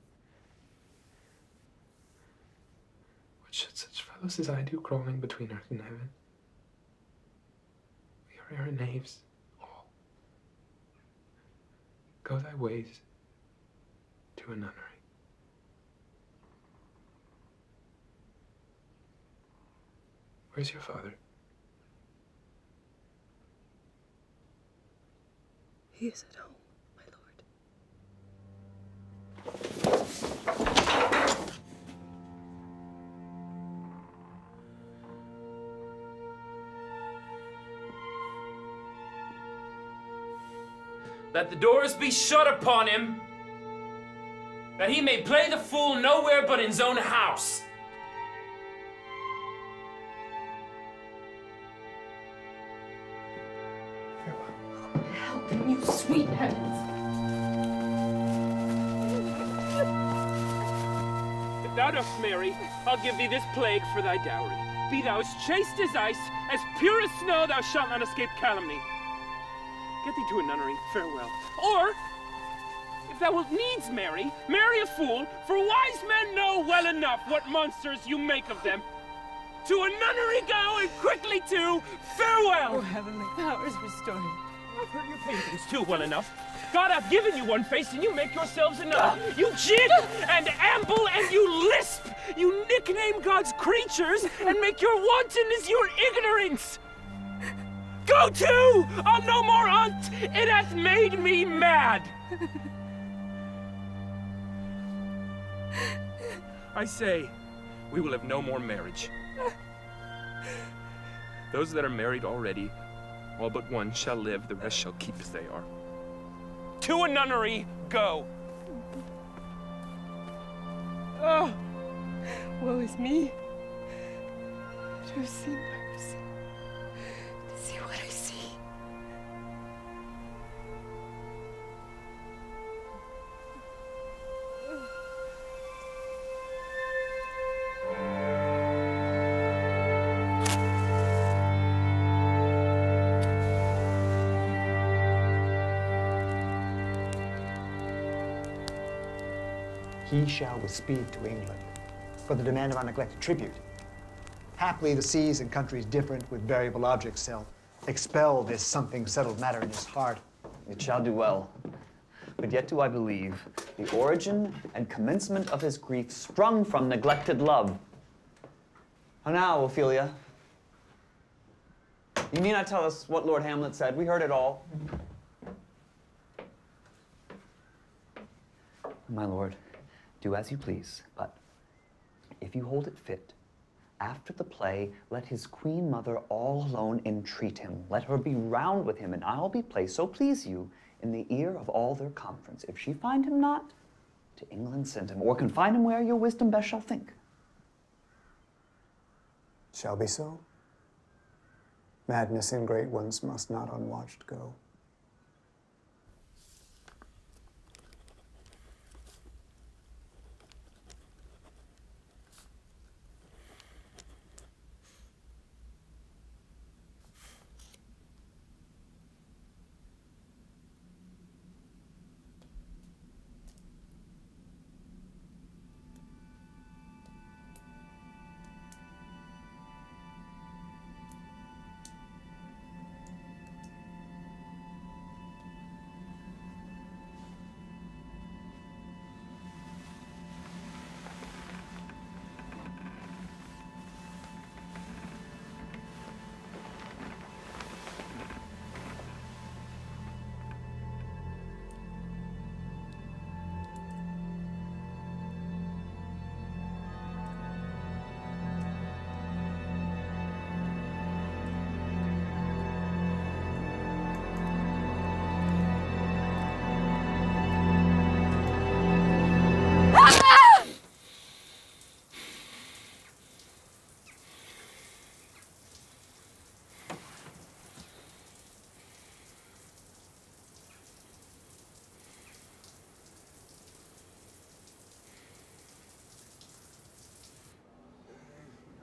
What should such fellows as I do crawling between earth and heaven? We are knaves, all. Go thy ways to a nunnery. Where's your father? He is at home, my lord. Let the doors be shut upon him, that he may play the fool nowhere but in his own house. Help him, you sweet heavens. If thou dost marry, I'll give thee this plague for thy dowry. Be thou as chaste as ice, as pure as snow, thou shalt not escape calumny. Get thee to a nunnery, farewell. Or, if thou wilt needs marry, marry a fool, for wise men know well enough what monsters you make of them. To a nunnery go, and quickly to farewell! Oh, heavenly powers restore you. I've heard your paintings too well enough. God hath given you one face, and you make yourselves another. You jig and amble and you lisp. You nickname God's creatures and make your wantonness your ignorance. Go to! I'll no more hunt. It hath made me mad. I say, we will have no more marriage. Those that are married already, all but one shall live, the rest shall keep as they are. To a nunnery, go! Oh, woe is me. To have seen my sin, to see what I see. He shall with speed to England for the demand of our neglected tribute. Haply the seas and countries different with variable objects shall expel this something settled matter in his heart. It shall do well. But yet do I believe the origin and commencement of his grief sprung from neglected love. How now, Ophelia? You need not tell us what Lord Hamlet said. We heard it all. My lord, do as you please, but if you hold it fit, after the play, let his queen mother all alone entreat him. Let her be round with him, and I'll be placed, so please you, in the ear of all their conference. If she find him not, to England send him, or confine him where your wisdom best shall think. Shall be so. Madness in great ones must not unwatched go.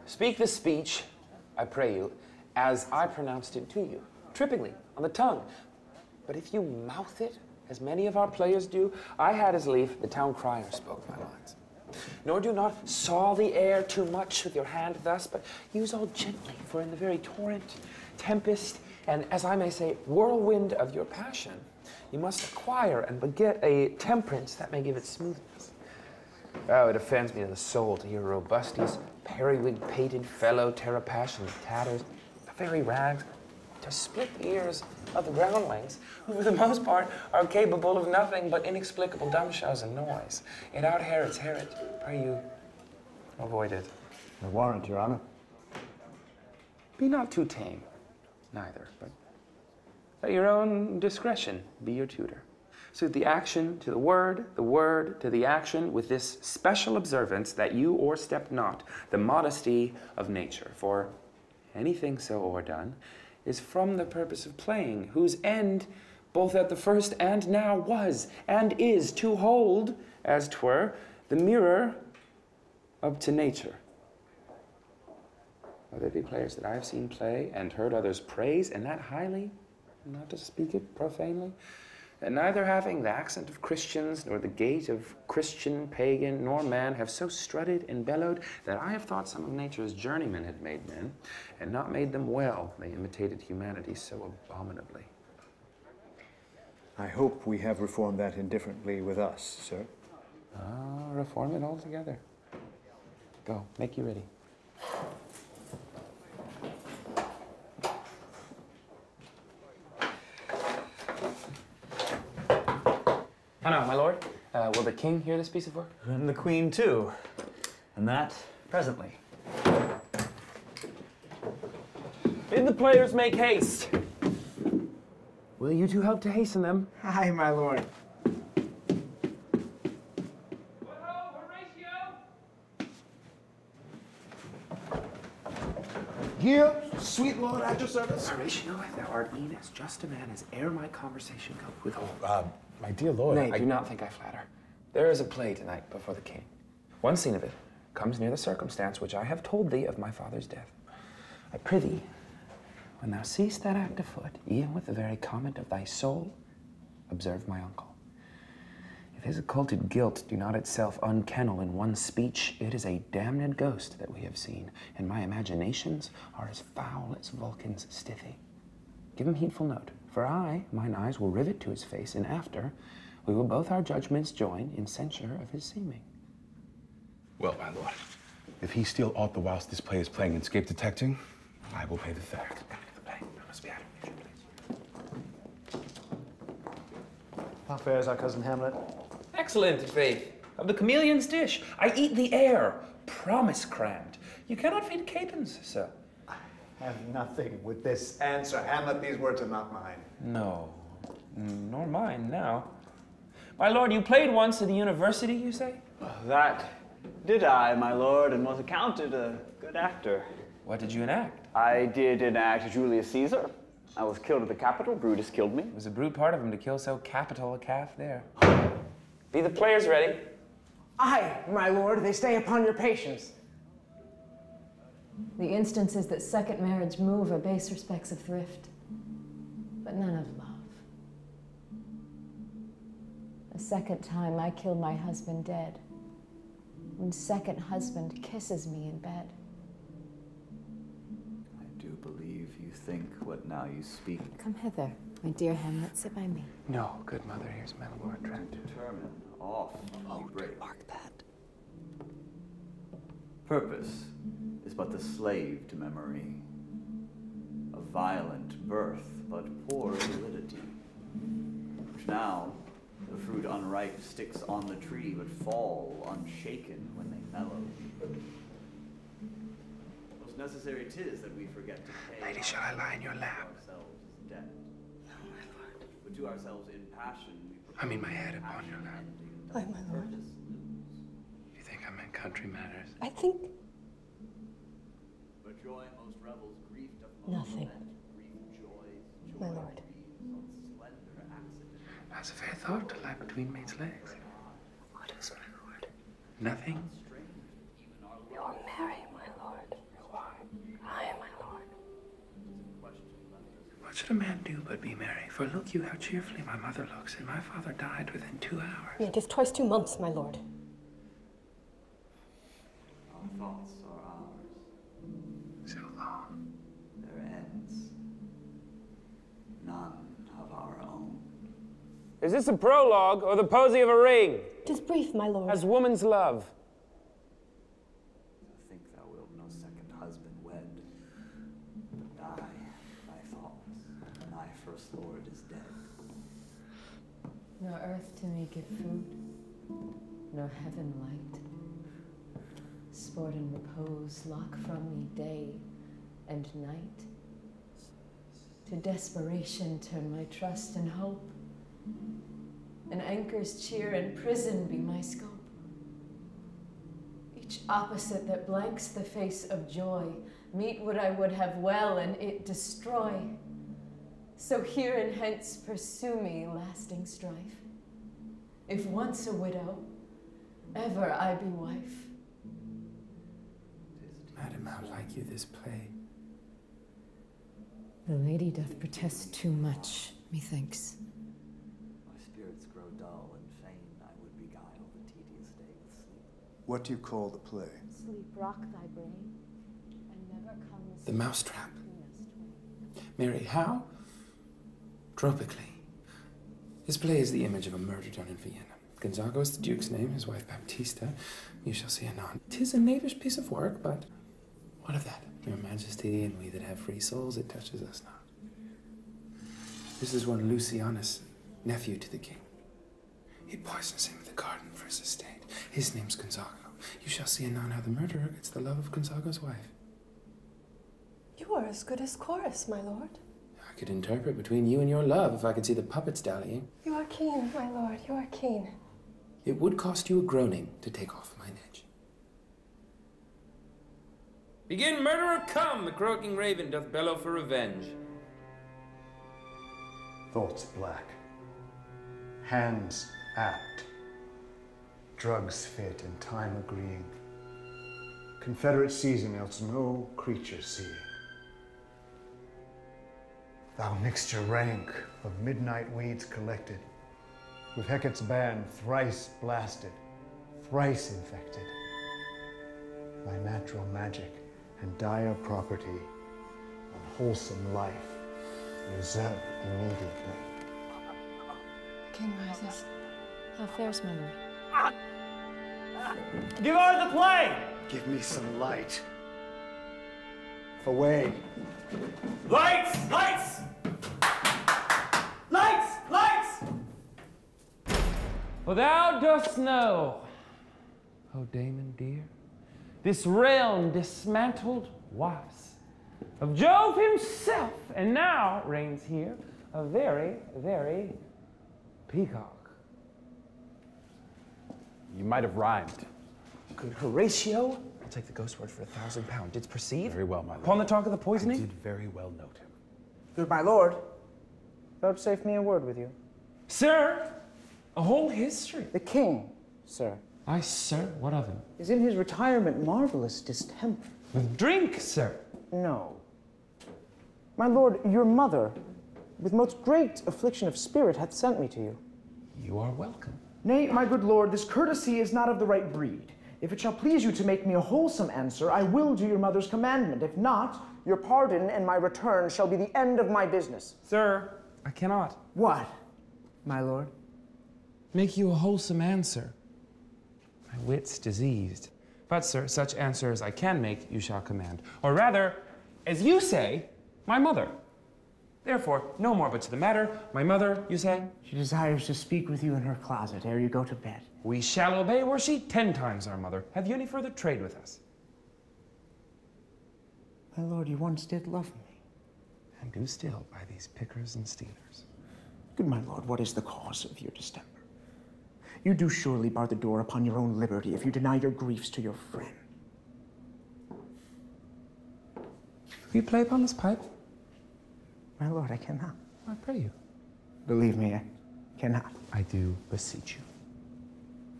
Speak the speech, I pray you, as I pronounced it to you, trippingly, on the tongue. But if you mouth it, as many of our players do, I had as lief the town crier spoke my lines. Nor do not saw the air too much with your hand thus, but use all gently, for in the very torrent, tempest, and, as I may say, whirlwind of your passion, you must acquire and beget a temperance that may give it smoothness. Oh, it offends me to the soul to hear Robustes, periwig-pated fellow tear a passion in tatters, the very rags, to split the ears of the groundlings, who for the most part are capable of nothing but inexplicable dumb shows and noise. It out-Herods Herod. Pray you avoid it. I warrant, Your Honor. Be not too tame, neither, but let your own discretion be your tutor. Suit the action to the word to the action, with this special observance that you o'erstep not the modesty of nature. For anything so o'erdone is from the purpose of playing, whose end both at the first and now was and is to hold, as 'twere, the mirror up to nature. Whether they be players that I have seen play and heard others praise, and that highly, not to speak it profanely, and neither having the accent of Christians, nor the gait of Christian, pagan, nor man, have so strutted and bellowed that I have thought some of nature's journeymen had made men, and not made them well. They imitated humanity so abominably. I hope we have reformed that indifferently with us, sir. Reform it altogether. Go, make you ready. Oh no, my lord. Will the king hear this piece of work? And the queen too. And that presently. Bid the players make haste. Will you two help to hasten them? Aye, my lord. Here, sweet lord, at your service. Horatio, thou art e'en as just a man as e'er my conversation could withhold. My dear lord, Nay, do not think I flatter. There is a play tonight before the king. One scene of it comes near the circumstance which I have told thee of my father's death. I prithee, when thou seest that act afoot, e'en with the very comment of thy soul, observe my uncle. If his occulted guilt do not itself unkennel in one speech, it is a damned ghost that we have seen, and my imaginations are as foul as Vulcan's stithy. Give him heedful note, for mine eyes will rivet to his face, and after, we will both our judgments join in censure of his seeming. Well, my lord, if he steal aught the whilst this play is playing and escape detecting, I will pay the theft. How fares our cousin Hamlet? Excellent, faith. Of the chameleon's dish, I eat the air, promise crammed. You cannot feed capons, sir. I have nothing with this answer. Hamlet, these words are not mine. No, nor mine now. My lord, you played once at the university, you say? That did I, my lord, and was accounted a good actor. What did you enact? I did enact Julius Caesar. I was killed at the Capitol. Brutus killed me. It was a brute part of him to kill so capital a calf there. Be the players ready? Aye, my lord, they stay upon your patience. The instances that second marriage move are base respects of thrift, but none of love. A second time I killed my husband dead, when second husband kisses me in bed. I do believe you think what now you speak. Come hither, my dear Hamlet, sit by me. No, good mother, here's my lord. Determine off. Mark that. Purpose is but the slave to memory. A violent birth, but poor validity. Which now, the fruit unripe sticks on the tree, but fall unshaken when they mellow. Most necessary 'tis that we forget to pay. Lady, shall I lie in your lap? Ourselves debt. No, my lord. But to ourselves in passion we I mean my head upon your lap. Aye, my lord. You think I'm in country matters? I think but joy most revels, grief doth most nothing. Grief joys, My lord. slender accident. That's a fair thought to lie between maid's legs. What is my lord? Nothing? You're merry, my lord. Why? Aye, my lord. What should a man do but be merry? For look you how cheerfully my mother looks, and my father died within 2 hours. It is twice 2 months, my lord. Our thoughts are ours. So long. Their ends. None of our own. Is this a prologue or the posy of a ring? 'Tis brief, my lord. As woman's love. Think thou wilt no second husband wed, but die thy thoughts. my first lord is dead. Nor earth to me give food, nor heaven light. Sport and repose lock from me day and night. To desperation turn my trust and hope. An anchor's cheer and prison be my scope. Each opposite that blanks the face of joy, meet what I would have well and it destroy. So here and hence pursue me lasting strife. If once a widow, ever I be wife. Madam, how like you this play? The lady doth protest too much, methinks. My spirits grow dull, and fain I would beguile the tedious day with sleep. What do you call the play? Sleep rock thy brain, and never comes The Mousetrap. Mary, how? Tropically. His play is the image of a murder done in Vienna. Gonzago is the Duke's name, his wife Baptista. You shall see anon. 'Tis a knavish piece of work, but what of that? Your Majesty and we that have free souls, it touches us not. This is one Lucianus, nephew to the king. He poisons him with the garden for his estate. His name's Gonzago. You shall see anon how the murderer gets the love of Gonzago's wife. You are as good as chorus, my lord. I could interpret between you and your love if I could see the puppets dallying. You are keen, my lord, you are keen. It would cost you a groaning to take off mine edge. Begin, murderer, come! The croaking raven doth bellow for revenge. Thoughts black, hands apt, drugs fit and time agreeing, confederate seizing else no creature seeing. Thou mixture rank of midnight weeds collected, with Hecate's band thrice blasted, thrice infected, thy natural magic and dire property on wholesome life reserve immediately. King rises. How fares my lord? Give her the play! Give me some light. Away. Lights! Lights! Lights! Lights! For thou dost know, O Damon dear, this realm dismantled was of Jove himself, and now reigns here a very, very peacock. You might have rhymed. Good Horatio. I'll take the ghost word for £1,000. Didst perceive? Very well, my lord. Upon the talk of the poisoning? I did very well note him. Good my lord, vouchsafe me a word with you. Sir, a whole history. The king, sir, Aye, sir, what of him? is in his retirement marvelous distemper. With drink, sir? No. My lord, your mother, with most great affliction of spirit, hath sent me to you. You are welcome. Nay, my good lord, this courtesy is not of the right breed. If it shall please you to make me a wholesome answer, I will do your mother's commandment. If not, your pardon and my return shall be the end of my business. Sir, I cannot. What, my lord? Make you a wholesome answer. My wit's diseased. But, sir, such answer as I can make, you shall command. Or rather, as you say, my mother. Therefore, no more but to the matter. My mother, you say? She desires to speak with you in her closet ere you go to bed. We shall obey, were she 10 times our mother. Have you any further trade with us? My lord, you once did love me. And do still by these pickers and stealers. Good my lord, what is the cause of your distemper? You do surely bar the door upon your own liberty if you deny your griefs to your friend. Will you play upon this pipe? My lord, I cannot. I pray you. Believe me, I cannot. I do beseech you.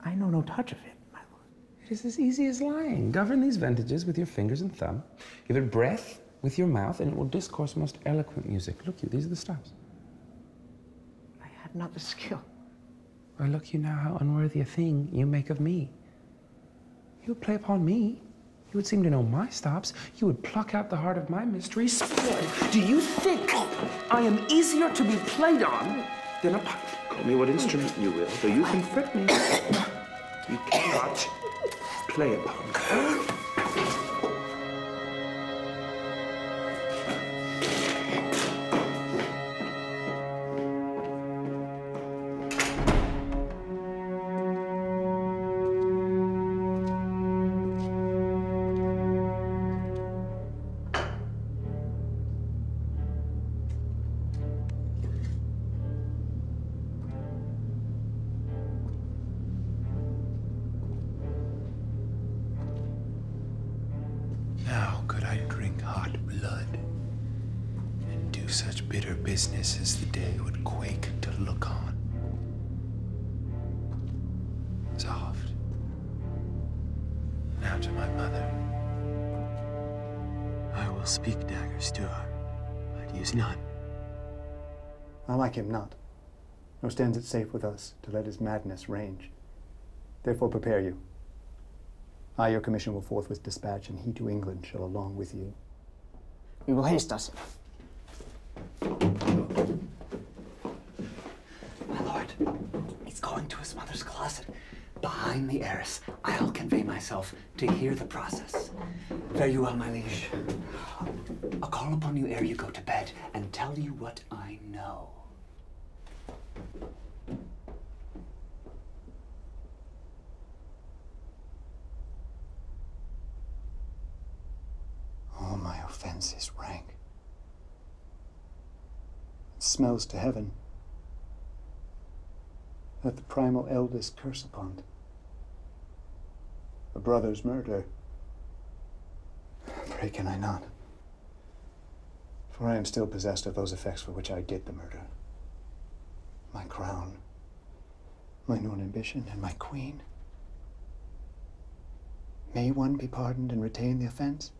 I know no touch of it, my lord. It is as easy as lying. Govern these ventages with your fingers and thumb. Give it breath with your mouth, and it will discourse most eloquent music. Look you, these are the stops. I have not the skill. Why, look you now how unworthy a thing you make of me. You would play upon me. You would seem to know my stops. You would pluck out the heart of my mystery. Do you think I am easier to be played on than a pipe? Call me what instrument you will, though you can fret me. You cannot play upon me. hot blood, and do such bitter business as the day would quake to look on. Soft. Now to my mother. I will speak daggers to her, but use none. I like him not, nor stands it safe with us to let his madness range. Therefore prepare you. I your commission will forthwith dispatch, and he to England shall along with you. We will haste us. My lord, he's going to his mother's closet. Behind the arras, I'll convey myself to hear the process. Fare you well, my liege. I'll call upon you ere you go to bed and tell you what I know. Oh, my offense is rank. It smells to heaven. Let the primal eldest curse upon it. A brother's murder. Pray can I not? For I am still possessed of those effects for which I did the murder. My crown, mine own ambition, and my queen. May one be pardoned and retain the offense?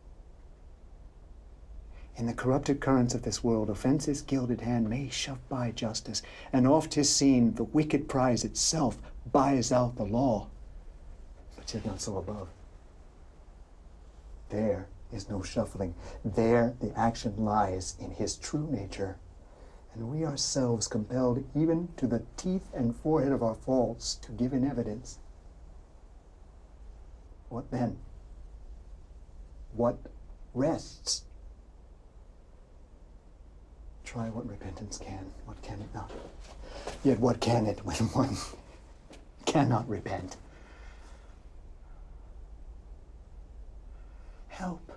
In the corrupted currents of this world, offense's gilded hand may shove by justice, and oft 'tis seen the wicked prize itself buys out the law. But 'tis not so above. There is no shuffling. There the action lies in his true nature, and we ourselves compelled even to the teeth and forehead of our faults to give in evidence. What then? What rests? Try what repentance can. What can it not? Yet what can it when one cannot repent? Help.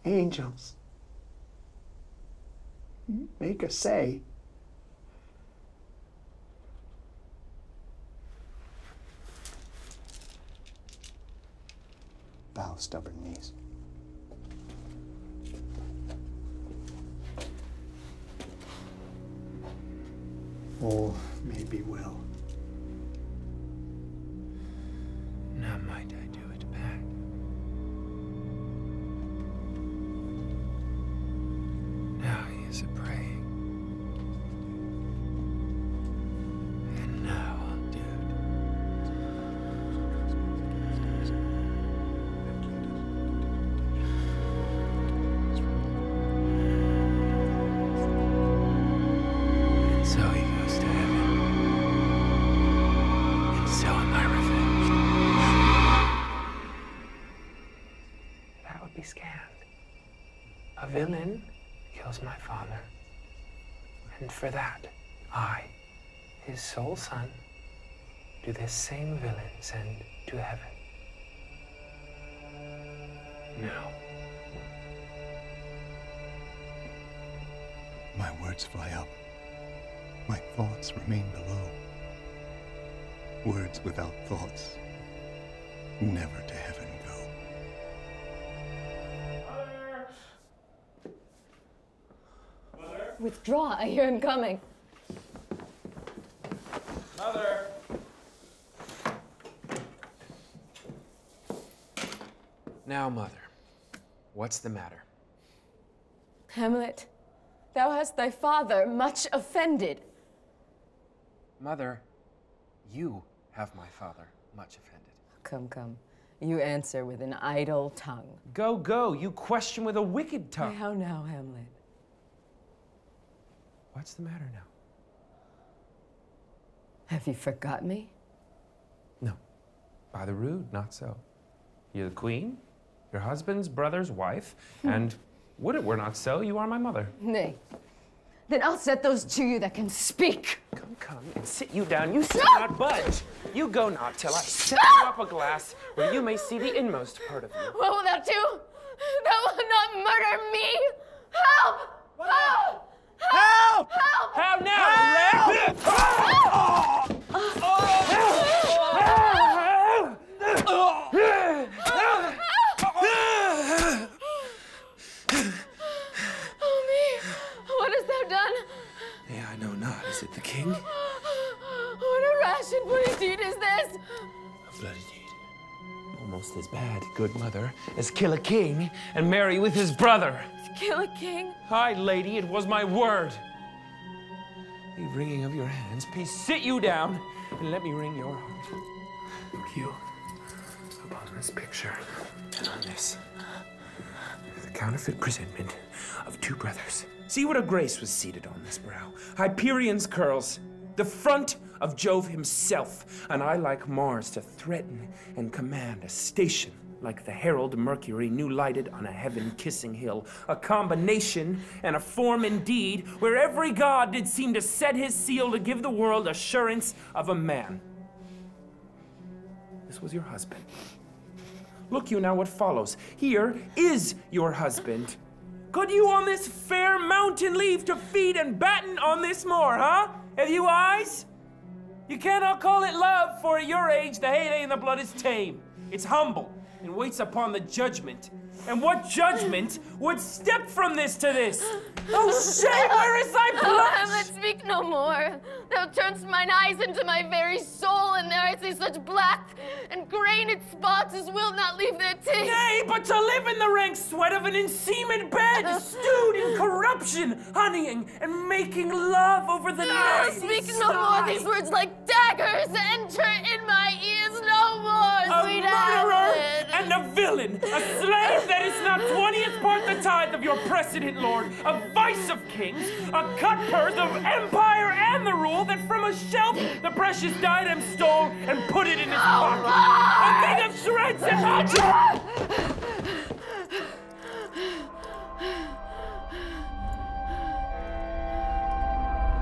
Angels. Make us say. Bow stubborn knees. All may be well. Now might I do it back. Now he is a praying. And now I'll do it. And so he goes to heaven. And so am I revenged. That would be scanned. A villain kills my father. And for that, I, his sole son, do this same villain send to heaven. No. My words fly up. My thoughts remain below. Words without thoughts never to heaven go. Withdraw, I hear him coming. Mother! Now, Mother, what's the matter? Hamlet, thou hast thy father much offended. Mother, you have my father much offended. Come, come. You answer with an idle tongue. Go, go. You question with a wicked tongue. How now, Hamlet? What's the matter now? Have you forgot me? No. By the rood, not so. You're the queen, your husband's brother's wife, and would it were not so, you are my mother. Nay. Then I'll set those to you that can speak. Come and sit you down. You shall not budge. You go not till I set you up a glass where you may see the inmost part of you. What will thou do? Thou wilt not murder me! Help! Help! Help! Help! How now, Yeah, I know not. Is it the king? What a rash and bloody deed is this! A bloody deed. Almost as bad, good mother, as kill a king and marry with his brother. To kill a king? Aye, lady, it was my word. The wringing of your hands, please sit you down and let me wring your heart. Look you upon this picture and on this. The counterfeit presentment of two brothers. See what a grace was seated on this brow. Hyperion's curls, the front of Jove himself, and I like Mars to threaten and command a station like the herald Mercury new lighted on a heaven-kissing hill, a combination and a form indeed, where every god did seem to set his seal to give the world assurance of a man. This was your husband. Look you now what follows. Here is your husband. Could you on this fair mountain leave to feed and batten on this moor, huh? Have you eyes? You cannot call it love, for at your age the heyday in the blood is tame. It's humble and waits upon the judgment. And what judgment would step from this to this? Oh, shame, where is thy blush? Hamlet, speak no more. Thou turn'st mine eyes into my very soul, and there I see such black and grained spots as will not leave their tinge. Nay, but to live in the rank sweat of an enseamed bed, stewed in corruption, honeying and making love over the night. Speak no more, these words like daggers enter in my ears no more, sweet Hamlet. And a villain, a slave that is not 20th part the tithe of your precedent lord, a vice of kings, a cutpurse of empire and the rule that from a shelf the precious diadem stole and put it in his pocket. A thing of shreds and hatchet!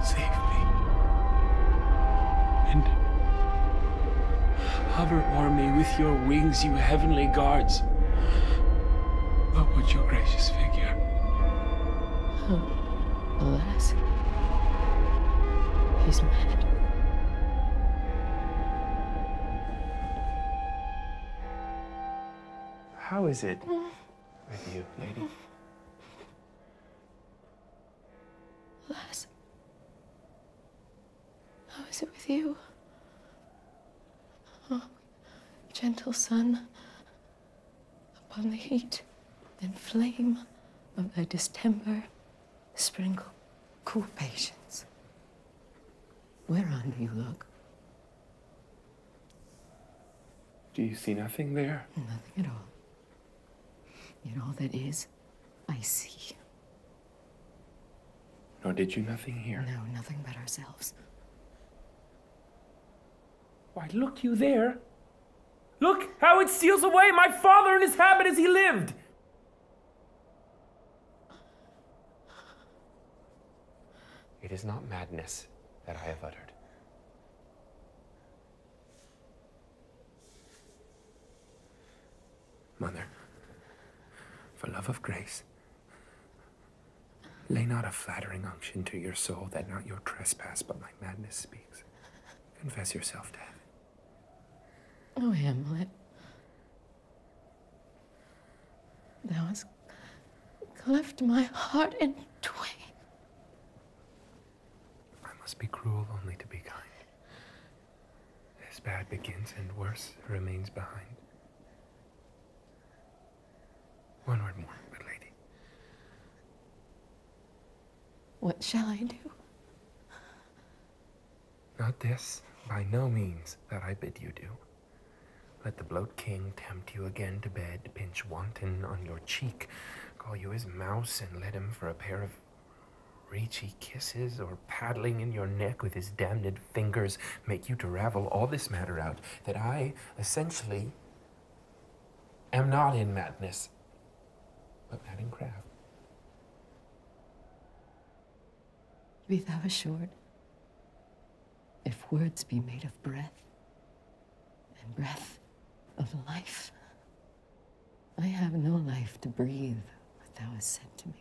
Save me. And hover o'er me with your wings, you heavenly guards. What would your gracious figure? Oh, alas. He's mad. How is it with you, lady? Alas. How is it with you? Oh, gentle sun, upon the heat and flame of thy distemper, sprinkle cool patience. Whereon do you look? Do you see nothing there? Nothing at all. Yet all that is, I see. Nor did you nothing hear? No, nothing but ourselves. Why, look you there. Look how it steals away my father in his habit as he lived. It is not madness that I have uttered. Mother, for love of grace, lay not a flattering unction to your soul that not your trespass but my madness speaks. Confess yourself to heaven. Oh, Hamlet, thou hast cleft my heart in twain. I must be cruel only to be kind. As bad begins and worse remains behind. One word more, good lady. What shall I do? Not this, by no means, that I bid you do. Let the bloat king tempt you again to bed, pinch wanton on your cheek, call you his mouse, and let him for a pair of reachy kisses, or paddling in your neck with his damned fingers, make you to ravel all this matter out, that I, essentially, am not in madness, but mad in craft. Be thou assured, if words be made of breath, and breath of life, I have no life to breathe what thou hast said to me.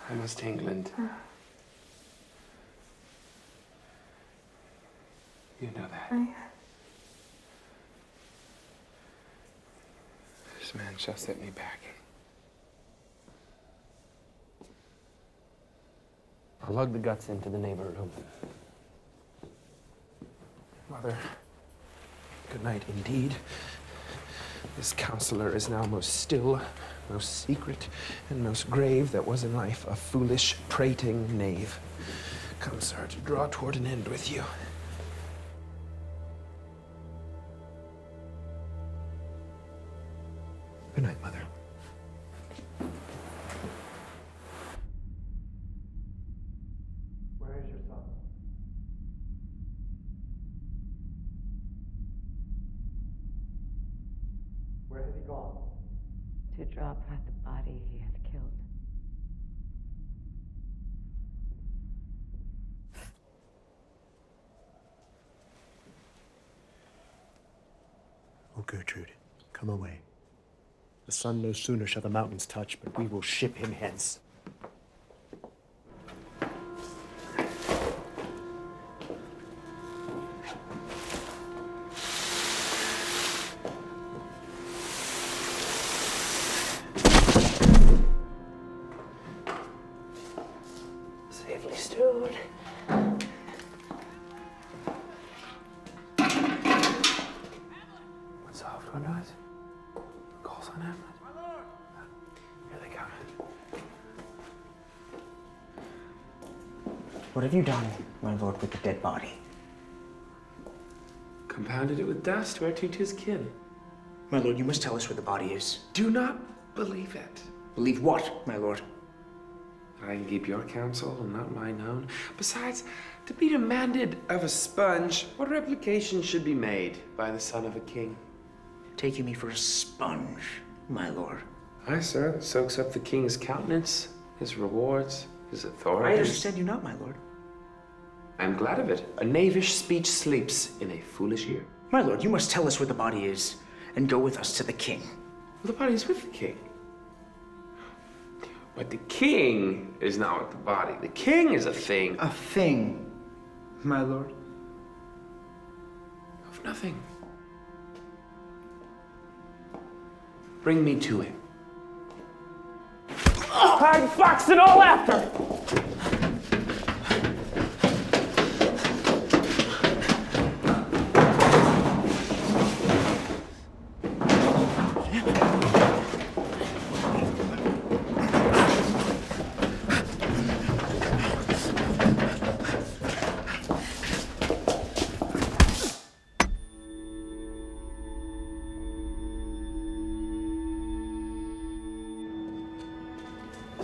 I must to England. You know that. This man shall set me back. I'll lug the guts into the neighbor room. Mother, good night indeed. This counselor is now most still, most secret, and most grave that was in life, a foolish, prating knave. Come, sir, to draw toward an end with you. Good night, Mother. Where is your son? Where has he gone? To draw forth the body he hath killed. Oh, Gertrude, come away. The sun no sooner shall the mountains touch, but we will ship him hence. Safely stowed. What's off, what noise? Calls on him. Here they come. What have you done, my lord, with the dead body? Compounded it with dust whereto 'tis kin. My lord, you must tell us where the body is. Do not believe it. Believe what, my lord? I can keep your counsel and not mine own. Besides, to be demanded of a sponge, what replication should be made by the son of a king? Taking me for a sponge, my lord. Aye, sir, that soaks up the king's countenance, his rewards, his authority. I understand you not, my lord. I'm glad of it. A knavish speech sleeps in a foolish ear. My lord, you must tell us where the body is and go with us to the king. Well, the body is with the king. But the king is not with the body. The king is a thing. A thing, my lord? Of nothing. Bring me to him. I'd box it all after!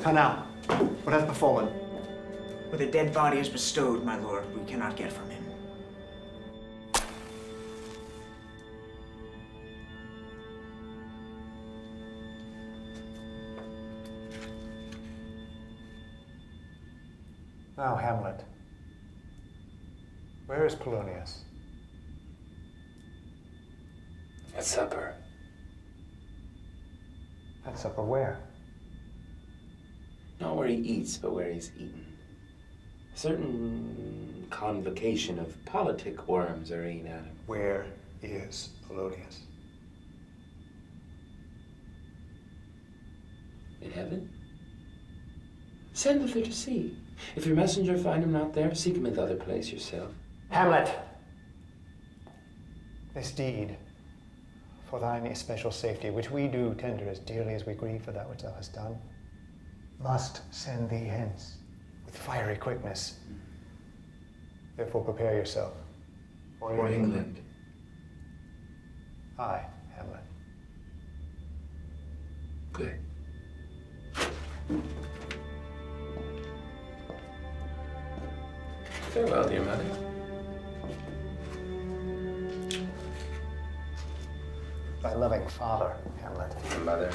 How now? What hath befallen? Where the dead body is bestowed, my lord, we cannot get from him. Now, Hamlet, where is Polonius? At supper. At supper where? Not where he eats, but where he's eaten. A certain convocation of politic worms are eating at him. Where is Polonius? In heaven? Send thither to see. If your messenger find him not there, seek him in the other place yourself. Hamlet! This deed, for thine especial safety, which we do tender as dearly as we grieve for that which thou hast done, must send thee hence with fiery quickness. Therefore prepare yourself. For England. Aye, Hamlet. Good. Farewell, dear mother. Thy loving father, Hamlet. Mother.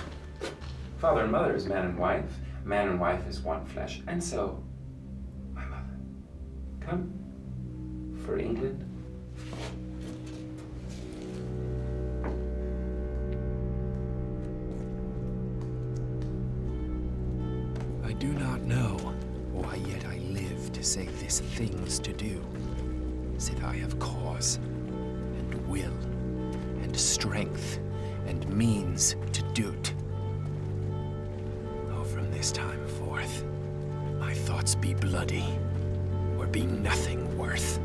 Father and mother is man and wife. Man and wife is one flesh. And so, my mother. Come. For England. I do not know why yet I live to say this thing's to do. sith I have cause, and will, and strength, and means to do't. Oh, from this time forth, my thoughts be bloody, or be nothing worth.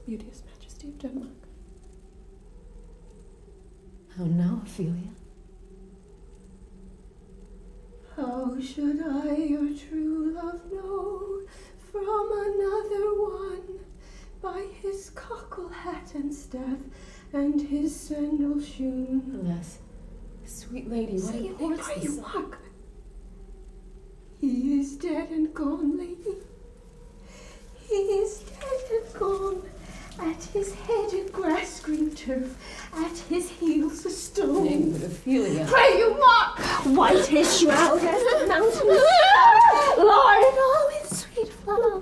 Beauteous majesty of Denmark. How now, Ophelia? How should I your true love know from another one? By his cockle hat and staff, and his sandal shoon. Alas, sweet lady, what Say imports it, this? you mock. He is dead and gone, lady. He is dead and gone. At his head a grass-green turf, at his heels a stone. Nay, but Ophelia. Pray you mock! White his shroud as the mountains, Lord, all in sweet flower.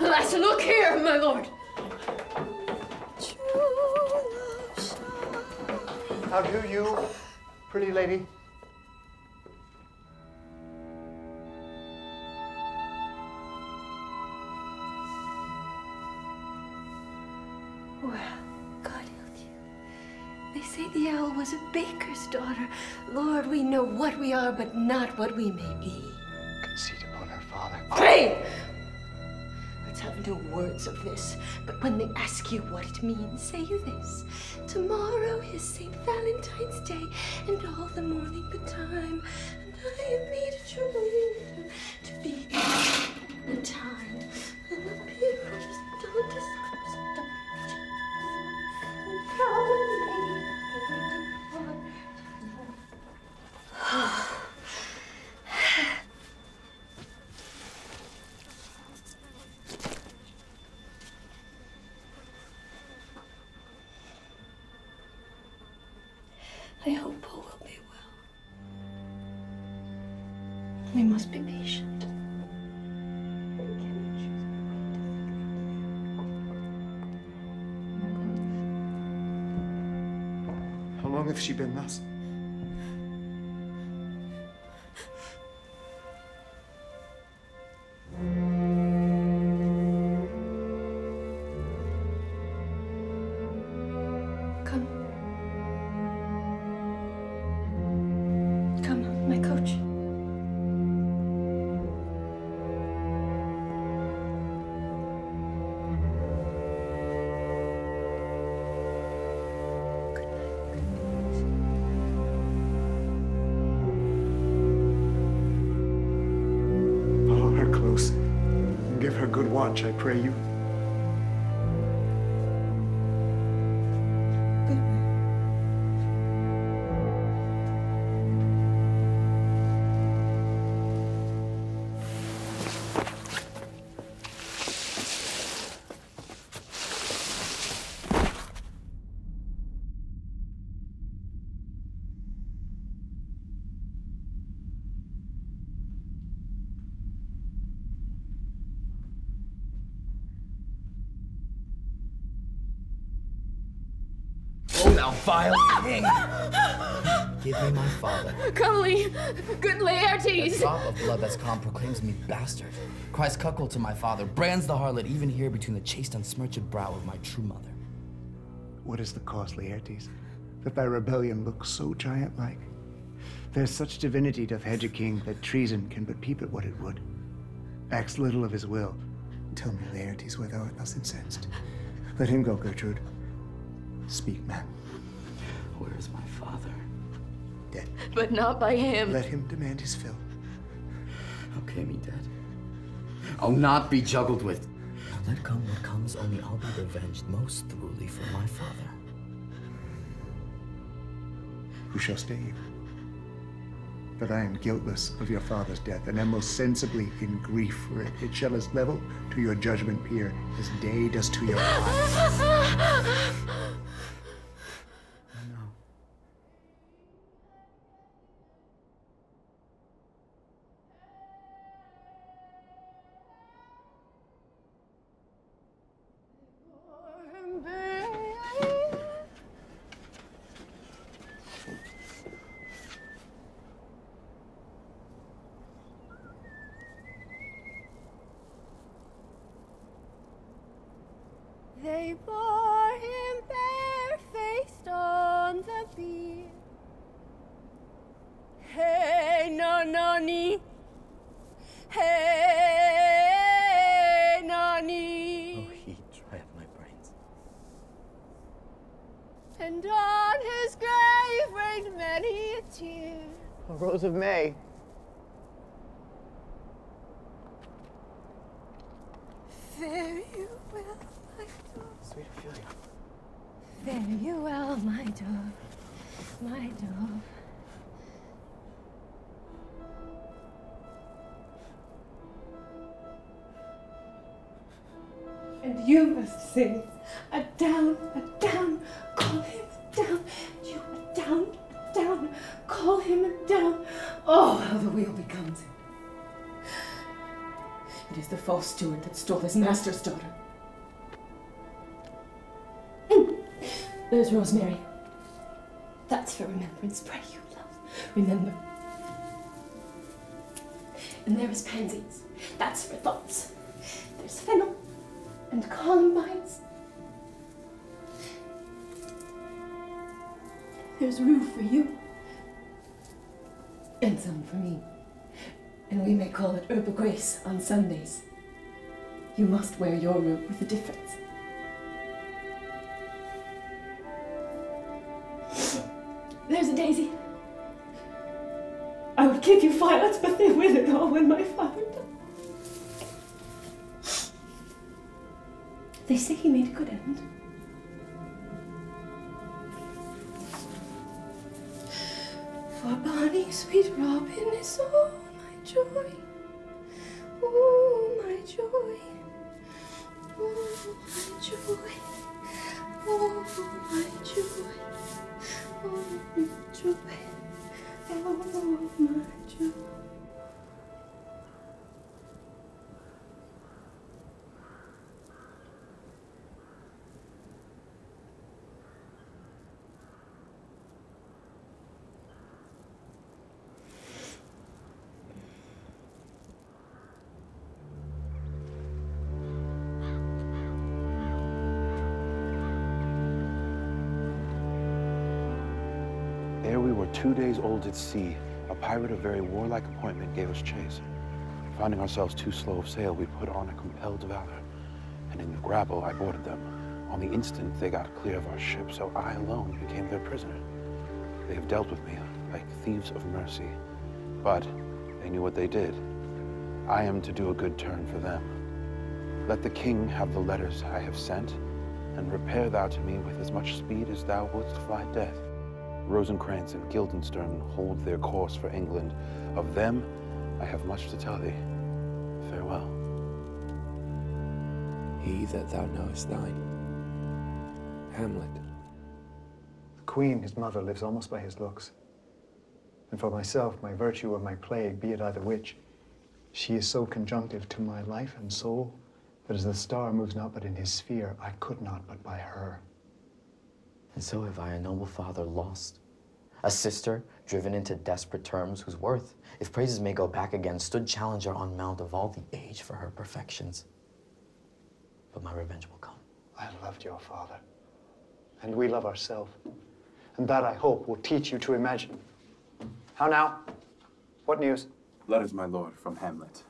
Alas, look here, my lord. How do you, pretty lady? Well, God help you. They say the owl was a baker's daughter. Lord, we know what we are, but not what we may be. Conceit upon her father. Pray! Let's have no words of this, but when they ask you what it means, say you this. Tomorrow is St. Valentine's Day, and all the morning betime, and I have made a true to be the time, and the people's don't decide. I hope Paul will be well. We must be patient. How long have she been thus? Come, my coach. Follow her close and give her good watch, I pray you. thou vile king! Give me my father. Comely, good Laertes! A drop of blood that's calm proclaims me bastard. Cries cuckold to my father, brands the harlot even here between the chaste unsmirched brow of my true mother. What is the cause, Laertes, that thy rebellion looks so giant-like? There's such divinity doth hedge a king that treason can but peep at what it would. Acts little of his will. Tell me, Laertes, where thou art thus incensed. Let him go, Gertrude. Speak, man. Where is my father? Dead. But not by him. Let him demand his fill. How came he dead? I'll not be juggled with. Now let come what comes, only I'll be revenged most throughly for my father. Who shall stay you? That I am guiltless of your father's death, and am most sensibly in grief for it. It shall as level to your judgment peer as day does to your eyes. They bore him barefaced on the bier. Hey, Nononi. Hey, Noni. Oh, he drieth my brains. And on his grave rained many a tear. A rose of May. Fare you well, my dove. Sweet Ophelia. Fare you well, my dove, my dove. And you must sing a down, call him down. And you a down, call him down. Oh, how the wheel becomes him. It is the false steward that stole his master's daughter. There's rosemary. That's for remembrance. Pray you, love. Remember. And there is pansies. That's for thoughts. There's fennel and columbines. There's rue for you. And some for me. And we may call it herb of grace on Sundays. You must wear your robe with a difference. There's a daisy. I would give you violets, but they withered all when my father died. They say he made a good end. For bonny sweet Robin is all my joy. Oh, my joy. Oh, my joy. Oh, my joy. Oh, my joy. Oh, my joy. Ere we were 2 days old at sea, a pirate of very warlike appointment gave us chase. Finding ourselves too slow of sail, we put on a compelled valor, and in the grapple I boarded them. On the instant they got clear of our ship, so I alone became their prisoner. They have dealt with me like thieves of mercy, but they knew what they did. I am to do a good turn for them. Let the king have the letters I have sent, and repair thou to me with as much speed as thou wouldst fly death. Rosencrantz and Guildenstern hold their course for England. Of them, I have much to tell thee. Farewell. He that thou knowest thine. Hamlet. The queen, his mother, lives almost by his looks. And for myself, my virtue or my plague, be it either which, she is so conjunctive to my life and soul, that as the star moves not but in his sphere, I could not but by her. And so have I, a noble father lost, a sister driven into desperate terms whose worth, if praises may go back again, stood challenger on mount of all the age for her perfections. But my revenge will come. I loved your father, and we love ourselves. And that, I hope, will teach you to imagine. How now? What news? Letters, my lord, from Hamlet.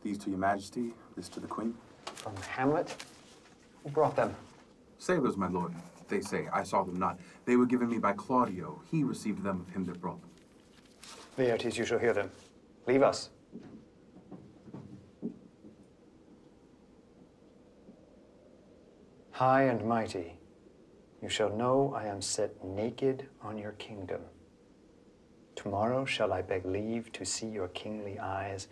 These to your majesty, this to the queen. From Hamlet? Who brought them? Sailors, my lord, they say. I saw them not. They were given me by Claudio. He received them of him that brought them. Laertes, you shall hear them. Leave us. High and mighty, you shall know I am set naked on your kingdom. Tomorrow shall I beg leave to see your kingly eyes,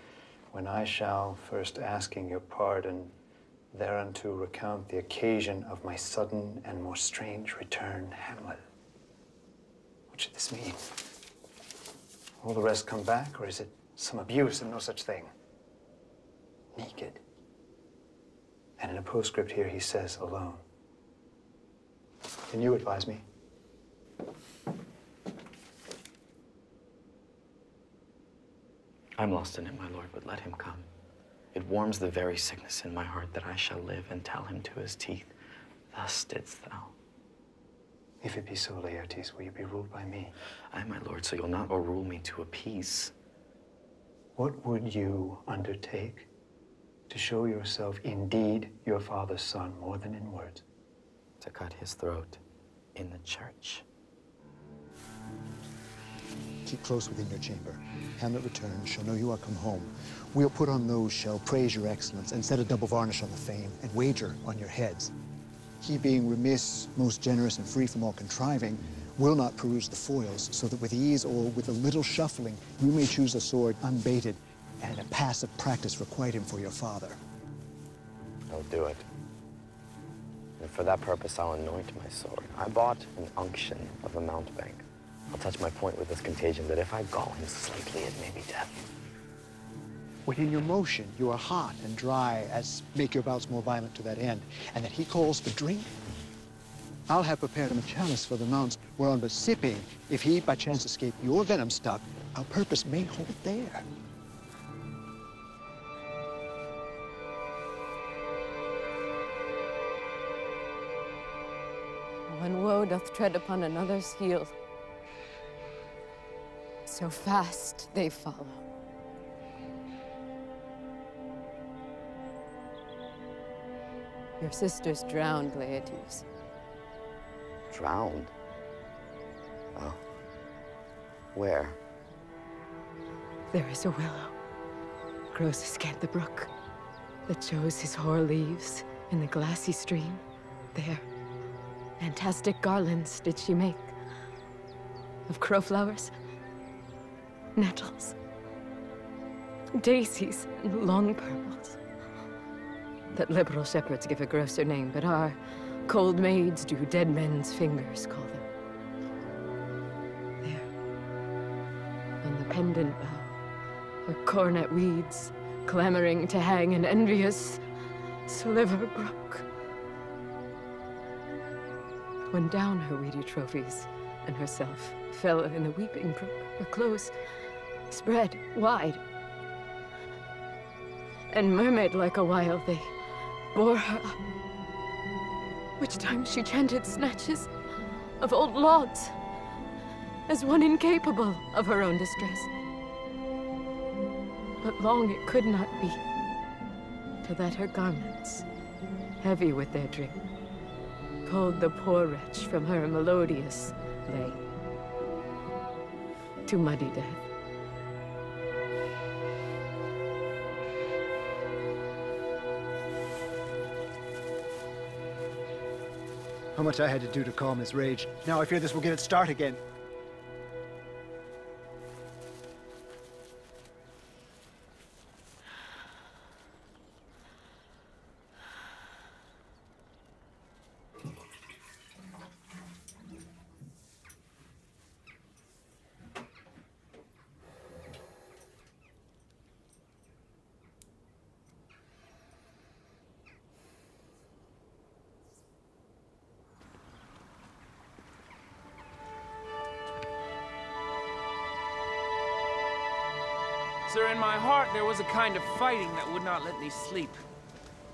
when I shall, first asking your pardon, thereunto recount the occasion of my sudden and more strange return, Hamlet. What should this mean? Will the rest come back, or is it some abuse and no such thing? Naked. And in a postscript here, he says, alone. Can you advise me? I'm lost in it, my lord, but let him come. It warms the very sickness in my heart that I shall live and tell him to his teeth, thus didst thou. If it be so, Laertes, will you be ruled by me? Aye, my lord, so you'll not overrule me to appease. What would you undertake to show yourself indeed your father's son, more than in words? To cut his throat in the church. Keep close within your chamber. Hamlet returns, shall know you are come home. We'll put on those shall praise your excellence, and set a double varnish on the fame, and wager on your heads. He being remiss, most generous, and free from all contriving, will not peruse the foils, so that with ease or with a little shuffling, you may choose a sword unbaited, and a passive practice requite him for your father. I'll do it. And for that purpose, I'll anoint my sword. I bought an unction of a mountebank. I'll touch my point with this contagion, that if I gall him slightly, it may be death. When in your motion you are hot and dry, as make your bouts more violent to that end, and that he calls for drink, I'll have prepared him a chalice for the nonce, whereon but sipping, if he by chance escape your venom stuck, our purpose may hold there. When woe doth tread upon another's heel, so fast they follow. Your sister's drowned, Laertes. Drowned? Oh. Where? There is a willow, grows askant the brook, that shows his hoar leaves in the glassy stream. There, fantastic garlands did she make, of crowflowers, nettles, daisies, and long purples, that liberal shepherds give a grosser name, but our cold maids do dead men's fingers call them. There, on the pendant bough, her cornet weeds, clamoring to hang an envious sliver brook. When down her weedy trophies and herself fell in the weeping brook, her clothes spread wide, and mermaid like a while they bore her up, which time she chanted snatches of old lauds, as one incapable of her own distress. But long it could not be, till that her garments, heavy with their drink, pulled the poor wretch from her melodious lay to muddy death. How much I had to do to calm his rage. Now I fear this will get it start again. sir, in my heart there was a kind of fighting that would not let me sleep.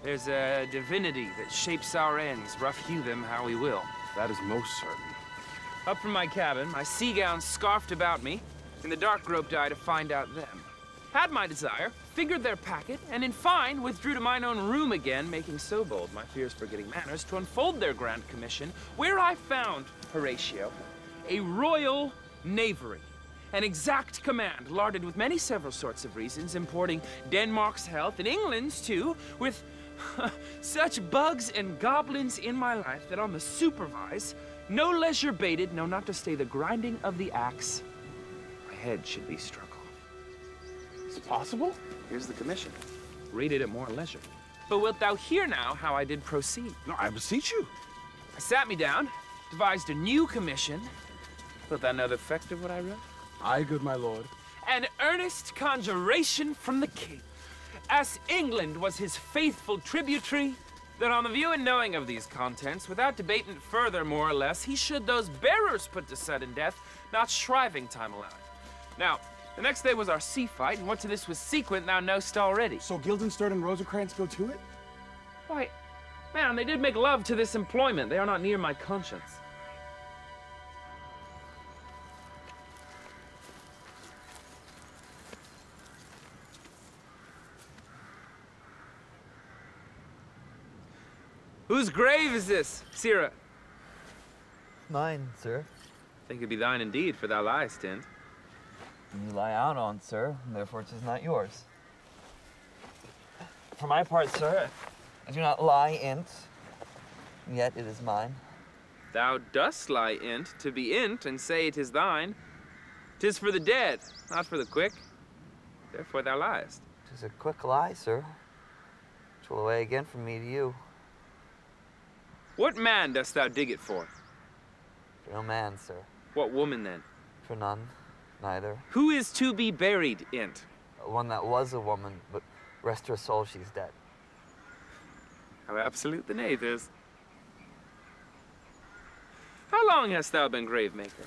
There's a divinity that shapes our ends, rough hew them how we will. That is most certain. Up from my cabin, my sea gown scarfed about me, in the dark groped I to find out them. Had my desire, figured their packet, and in fine withdrew to mine own room again, making so bold, my fears forgetting manners, to unfold their grand commission, where I found, Horatio, a royal knavery. An exact command, larded with many several sorts of reasons, importing Denmark's health, and England's too, with such bugs and goblins in my life that on the supervise, no leisure bated, no, not to stay the grinding of the axe, my head should be struck off. Is it possible? Here's the commission. Read it at more leisure. But wilt thou hear now how I did proceed? No, I beseech you. I sat me down, devised a new commission. Wilt thou know the effect of what I wrote? Aye, good my lord. An earnest conjuration from the king, as England was his faithful tributary, that on the view and knowing of these contents, without debating further more or less, he should those bearers put to sudden death, not shriving time allowed. Now, the next day was our sea fight, and what to this was sequent thou knowst already. So Guildenstern and Rosencrantz go to it? Why, man, they did make love to this employment. They are not near my conscience. Whose grave is this, Sirrah? Mine, sir. Think it be thine indeed, for thou liest in. You lie out on, sir, and therefore 'tis not yours. For my part, sir, I do not lie in't, yet it is mine. Thou dost lie in't to be in't, and say it is thine. 'Tis for the dead, not for the quick. Therefore thou liest. 'Tis a quick lie, sir. 'Twill away again from me to you. What man dost thou dig it for? For no man, sir. What woman, then? For none, neither. Who is to be buried in't? One that was a woman, but rest her soul, she's dead. How absolute the knave is. How long hast thou been gravemaker?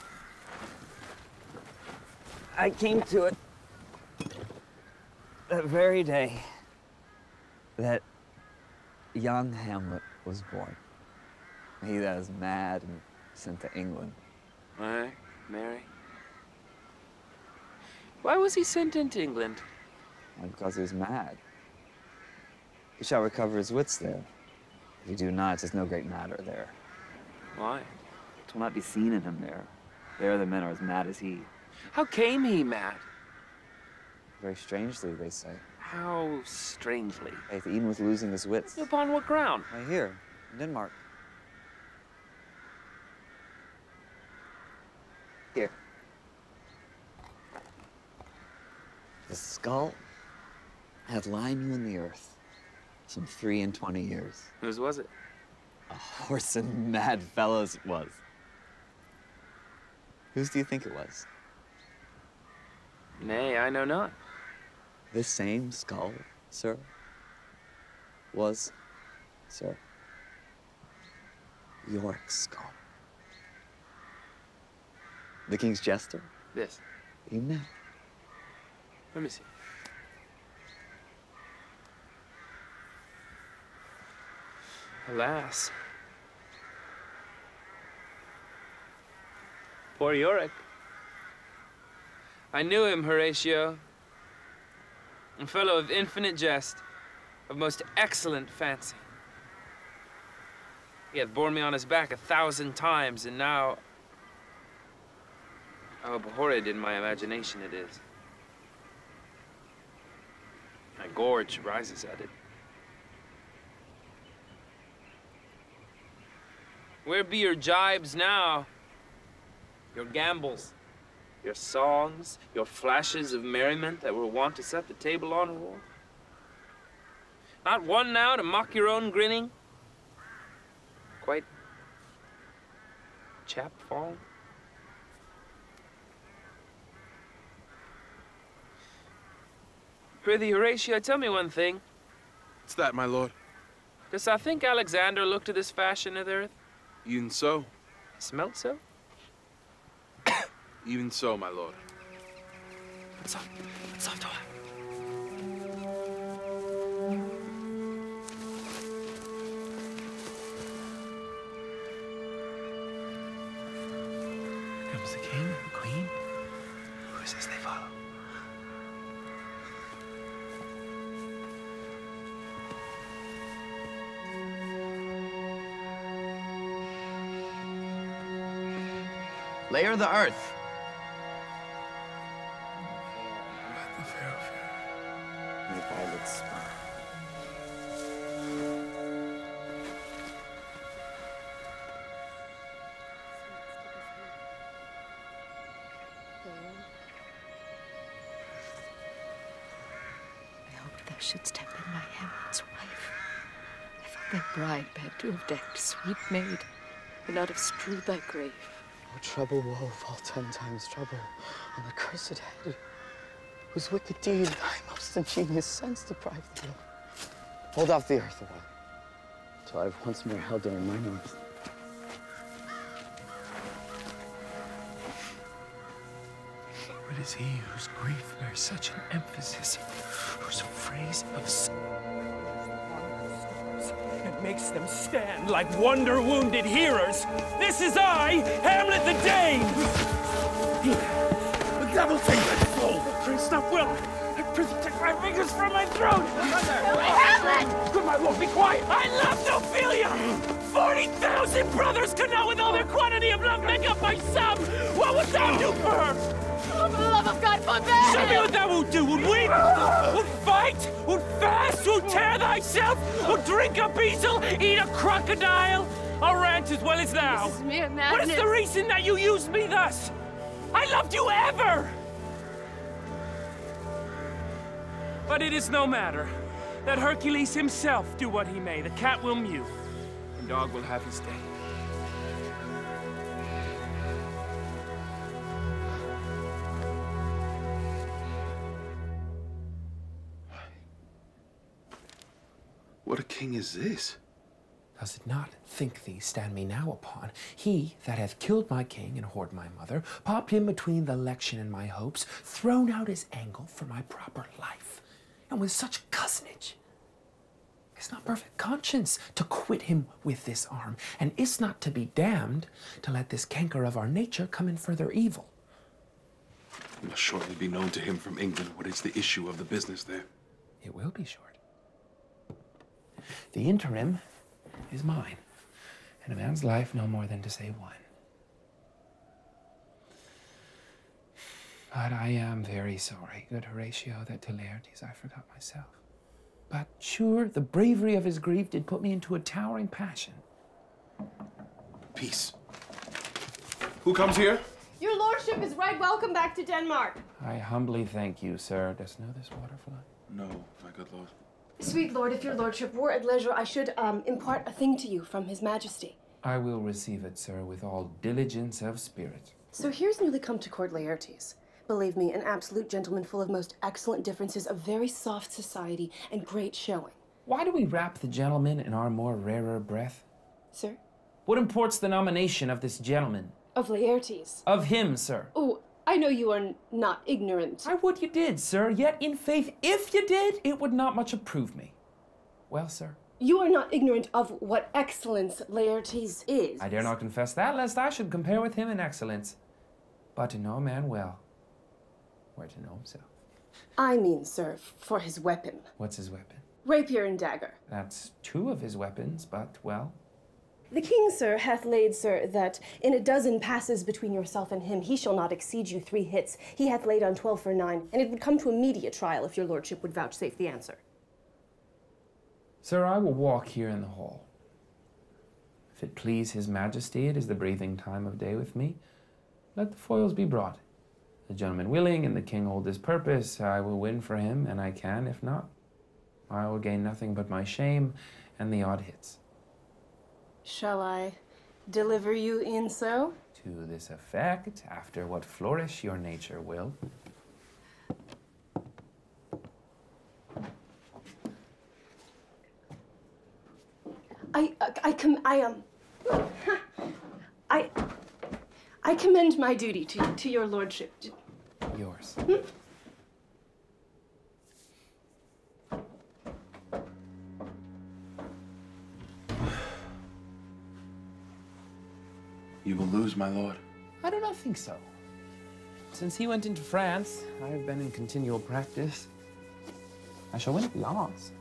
I came to it that very day that young Hamlet was born. He that is mad and sent to England. Aye, Mary. Why was he sent into England? Why, because he was mad. He shall recover his wits there. If he do not, 'tis no great matter there. Why? 'Twill not be seen in him there. There the men are as mad as he. How came he mad? Very strangely, they say. How strangely? Faith, Ian was losing his wits. Upon what ground? Right here, in Denmark. Here. The skull hath lain you in the earth some 23 years. Whose was it? A horse and mad fellow's it was. Whose do you think it was? Nay, I know not. This same skull, sir, was, sir, Yorick's skull. The king's jester? This. Even now. Let me see. Alas. Poor Yorick. I knew him, Horatio. A fellow of infinite jest, of most excellent fancy. He hath borne me on his back 1,000 times, and now... how abhorred in my imagination it is. My gorge rises at it. Where be your jibes now? Your gambols, your songs, your flashes of merriment that were wont to set the table on roar? Not one now to mock your own grinning? Quite chapfallen? Prithee, Horatio, tell me one thing. What's that, my lord? Dost thou think Alexander looked to this fashion of the earth? Even so. Smelt so? Even so, my lord. What's up? What's up, comes the king and the queen. Who is this they follow? Layer the earth. Let the Pharaoh fear. May violets smile. I hoped thou shouldst have been my Hamlet's wife. I thought thy bride bed to have decked, sweet maid, and not have strewed thy grave. Oh, trouble, woe, fall 10 times trouble on the cursed head, whose wicked deed thy most ingenious sense deprived thee of. Hold off the earth a while, till I've once more held her in mine arms. What is he whose grief bears such an emphasis, whose phrase of It makes them stand like wonder-wounded hearers. This is I, Hamlet the Dane! The devil take that soul! Prince, not will. I prithee take my fingers from my throat! Hamlet! Good, my lord, be quiet! I loved Ophelia! 40,000 brothers could not with all their quantity of love make up my sum! What would thou do for her? Oh, for the love of God, forbear! Show me what thou wilt do. Would weep? Would fight? Would fast? Would tear thyself? Would drink a beetle? Eat a crocodile? I'll rant as well as thou. This is mere What madness. is the reason that you used me thus? I loved you ever! But it is no matter. Let Hercules himself do what he may. The cat will mew, and dog will have his day. What a king is this? Does it not, think thee, stand me now upon? He that hath killed my king and whored my mother, popped him between the election and my hopes, thrown out his angle for my proper life, and with such cozenage. It's not perfect conscience to quit him with this arm, and is not to be damned to let this canker of our nature come in further evil. It must shortly be known to him from England what is the issue of the business there. It will be short. The interim is mine, and a man's life no more than to say one. But I am very sorry, good Horatio, that to Laertes I forgot myself. But sure, the bravery of his grief did put me into a towering passion. Peace. Who comes here? Your lordship is right welcome back to Denmark. I humbly thank you, sir. Dost know this waterfly? No, my good lord. Sweet lord, if your lordship were at leisure, I should impart a thing to you from his majesty. I will receive it, sir, with all diligence of spirit. So here's newly come to court Laertes. Believe me, an absolute gentleman full of most excellent differences, of very soft society, and great showing. Why do we wrap the gentleman in our more rarer breath? Sir? What imports the nomination of this gentleman? Of Laertes. Of him, sir. Oh, I know you are not ignorant. I would you did, sir, yet in faith, if you did, it would not much approve me. Well, sir? You are not ignorant of what excellence Laertes is. I dare not confess that, lest I should compare with him in excellence. But to know a man well, where to know himself. I mean, sir, for his weapon. What's his weapon? Rapier and dagger. That's two of his weapons, but, well... The king, sir, hath laid, sir, that in a dozen passes between yourself and him, he shall not exceed you 3 hits. He hath laid on 12 for 9, and it would come to immediate trial if your lordship would vouchsafe the answer. Sir, I will walk here in the hall. If it please his majesty, it is the breathing time of day with me. Let the foils be brought. The gentleman willing, and the king hold his purpose, I will win for him, and I can, if not, I will gain nothing but my shame and the odd hits. Shall I deliver you in so? To this effect, after what flourish your nature will. I commend my duty to your lordship. Yours. You will lose, my lord. I do not think so. Since he went into France, I have been in continual practice. I shall win at the odds.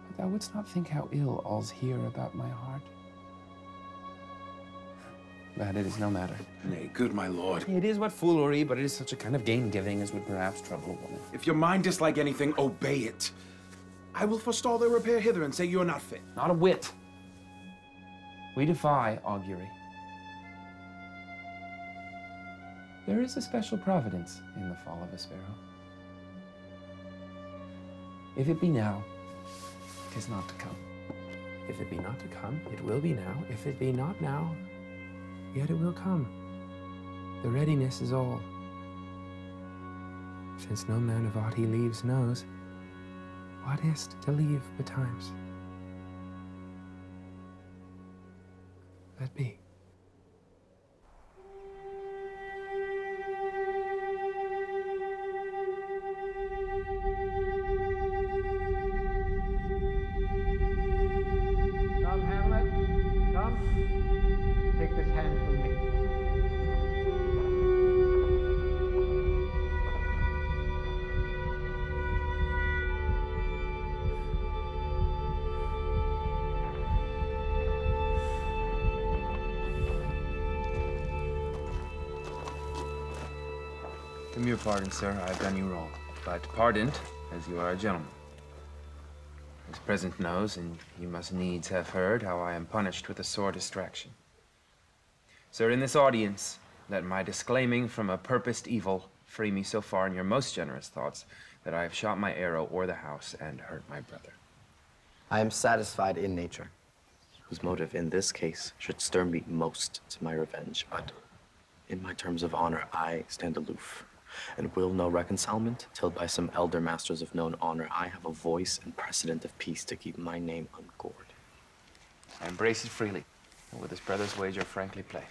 But thou wouldst not think how ill all's here about my heart. But it is no matter. Nay, good my lord. It is what foolery, but it is such a kind of gain-giving as would perhaps trouble a woman. If your mind dislike anything, obey it. I will forestall their repair hither and say you are not fit. Not a whit. We defy augury. There is a special providence in the fall of a sparrow. If it be now, 'tis not to come. If it be not to come, it will be now. If it be not now, yet it will come. The readiness is all. Since no man of aught he leaves knows, what is't to leave betimes? Let be. Come, Hamlet. Come. Take this hand from me. Give me your pardon, sir. I have done you wrong. But pardoned, as you are a gentleman. As present knows, and you must needs have heard, how I am punished with a sore distraction. Sir, in this audience, let my disclaiming from a purposed evil free me so far in your most generous thoughts that I have shot my arrow o'er the house and hurt my brother. I am satisfied in nature, whose motive in this case should stir me most to my revenge, but in my terms of honor, I stand aloof, and will no reconcilement till by some elder masters of known honor I have a voice and precedent of peace to keep my name ungored. I embrace it freely, and with his brother's wager frankly play.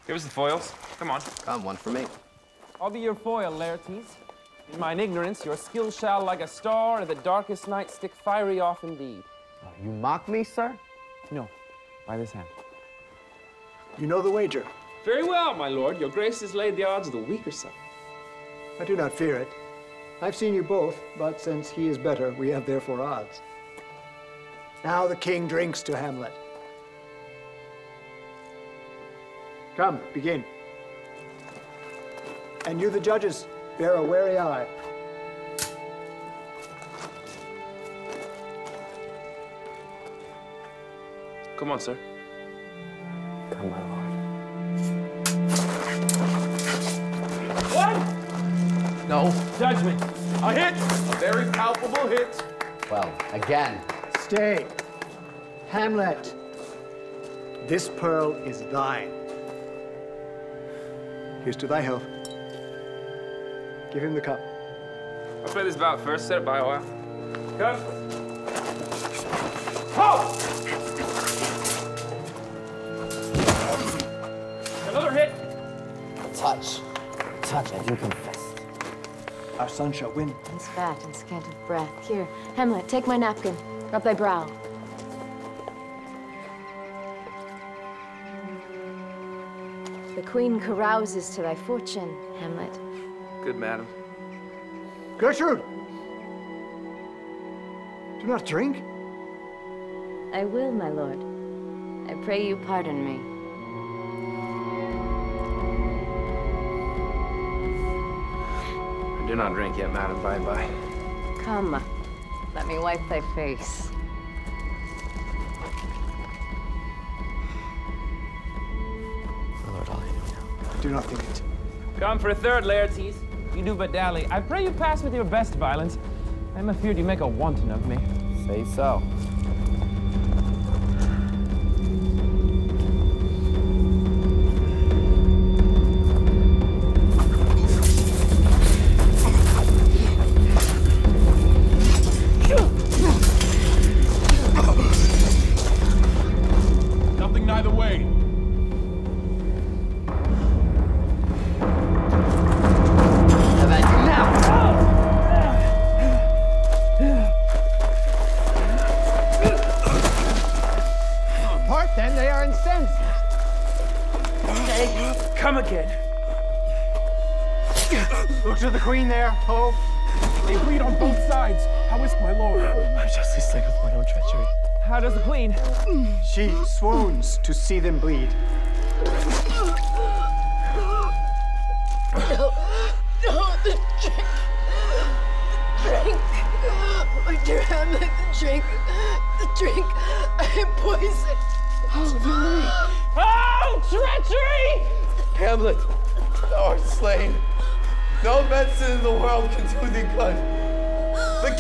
Give us the foils. Come on. Come, one for me. I'll be your foil, Laertes. In mine ignorance, your skill shall, like a star in the darkest night, stick fiery off indeed. You mock me, sir? No, by this hand. You know the wager. Very well, my lord. Your grace has laid the odds of the weaker side. I do not fear it. I've seen you both, but since he is better, we have therefore odds. Now the king drinks to Hamlet. Come, begin. And you, the judges, bear a wary eye. Come on, sir. Come, my lord. One! No. Judgment. A hit! A very palpable hit. Well, again. Stay. Hamlet, this pearl is thine. Here's to thy health. Give him the cup. I'll play this bout first. Set it by a while. Come. Ho! Another hit. Touch. Touch, I do confess. Our son shall win. He's fat and scant of breath. Here, Hamlet, take my napkin. Rub thy brow. The queen carouses to thy fortune, Hamlet. Good, madam. Gertrude! Do not drink. I will, my lord. I pray you pardon me. I do not drink yet, madam. Bye-bye. Come, let me wipe thy face. My lord, I'll hear you now. Do not think it. Come for a third, Laertes. You do but dally. I pray you pass with your best violence. I am afeard you make a wanton of me. Say so. Nothing neither way. Apart then, they are incensed. okay? Come again. Look to the queen there, Ho. They bleed on both sides. How is my lord? I'm justly slain with my own treachery. How does the queen? She swoons to see them bleed. No, the drink. The drink. My dear Hamlet, the drink. The drink. I am poisoned. Oh, treachery! Hamlet, thou art slain. No medicine in the world can do thee good. The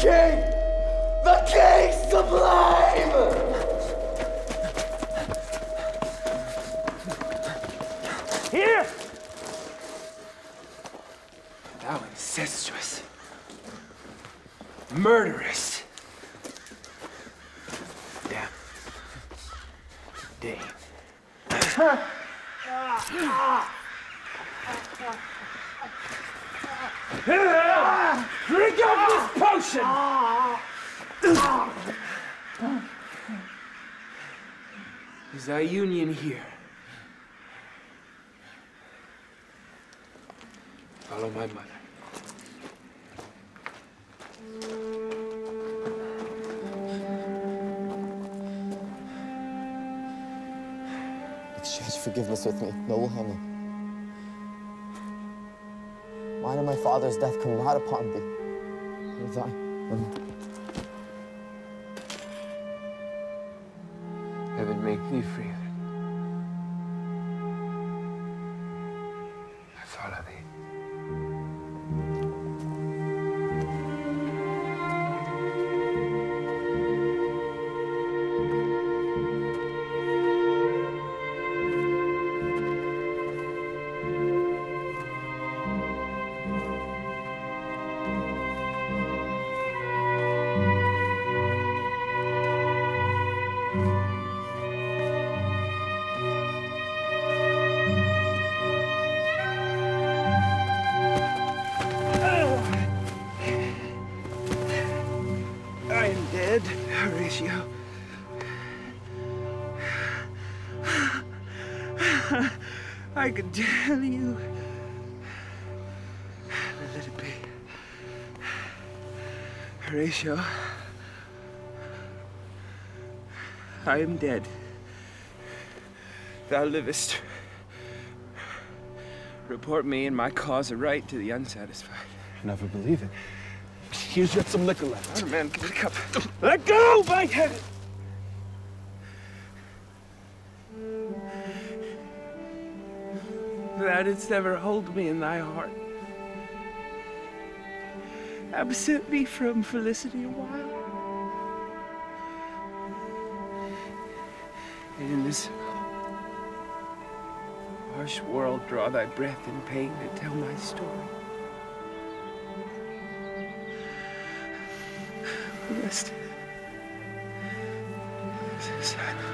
king sublime! Here! Thou incestuous, murderous, damn, Dane. Drink up this potion! Is thy union here? Follow my mother. Exchange forgiveness with me, noble Hamlet. Mine and my father's death come not upon thee. It is I. Heaven make thee free of it. I follow thee. I am dead, Horatio. I could tell you. But let it be. Horatio, I am dead. Thou livest. Report me and my cause aright to the unsatisfied. Never believe it. Here's yet some liquor left. Oh, man, give me the cup. Let go, by heaven! Thou didst ever hold me in thy heart. Absent me from felicity a while. And in this harsh world draw thy breath in pain to tell my story. Rest. Silence.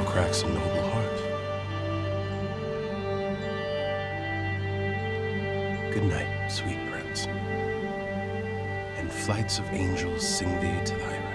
Cracks a noble heart. Good night, sweet prince. And flights of angels sing thee to thy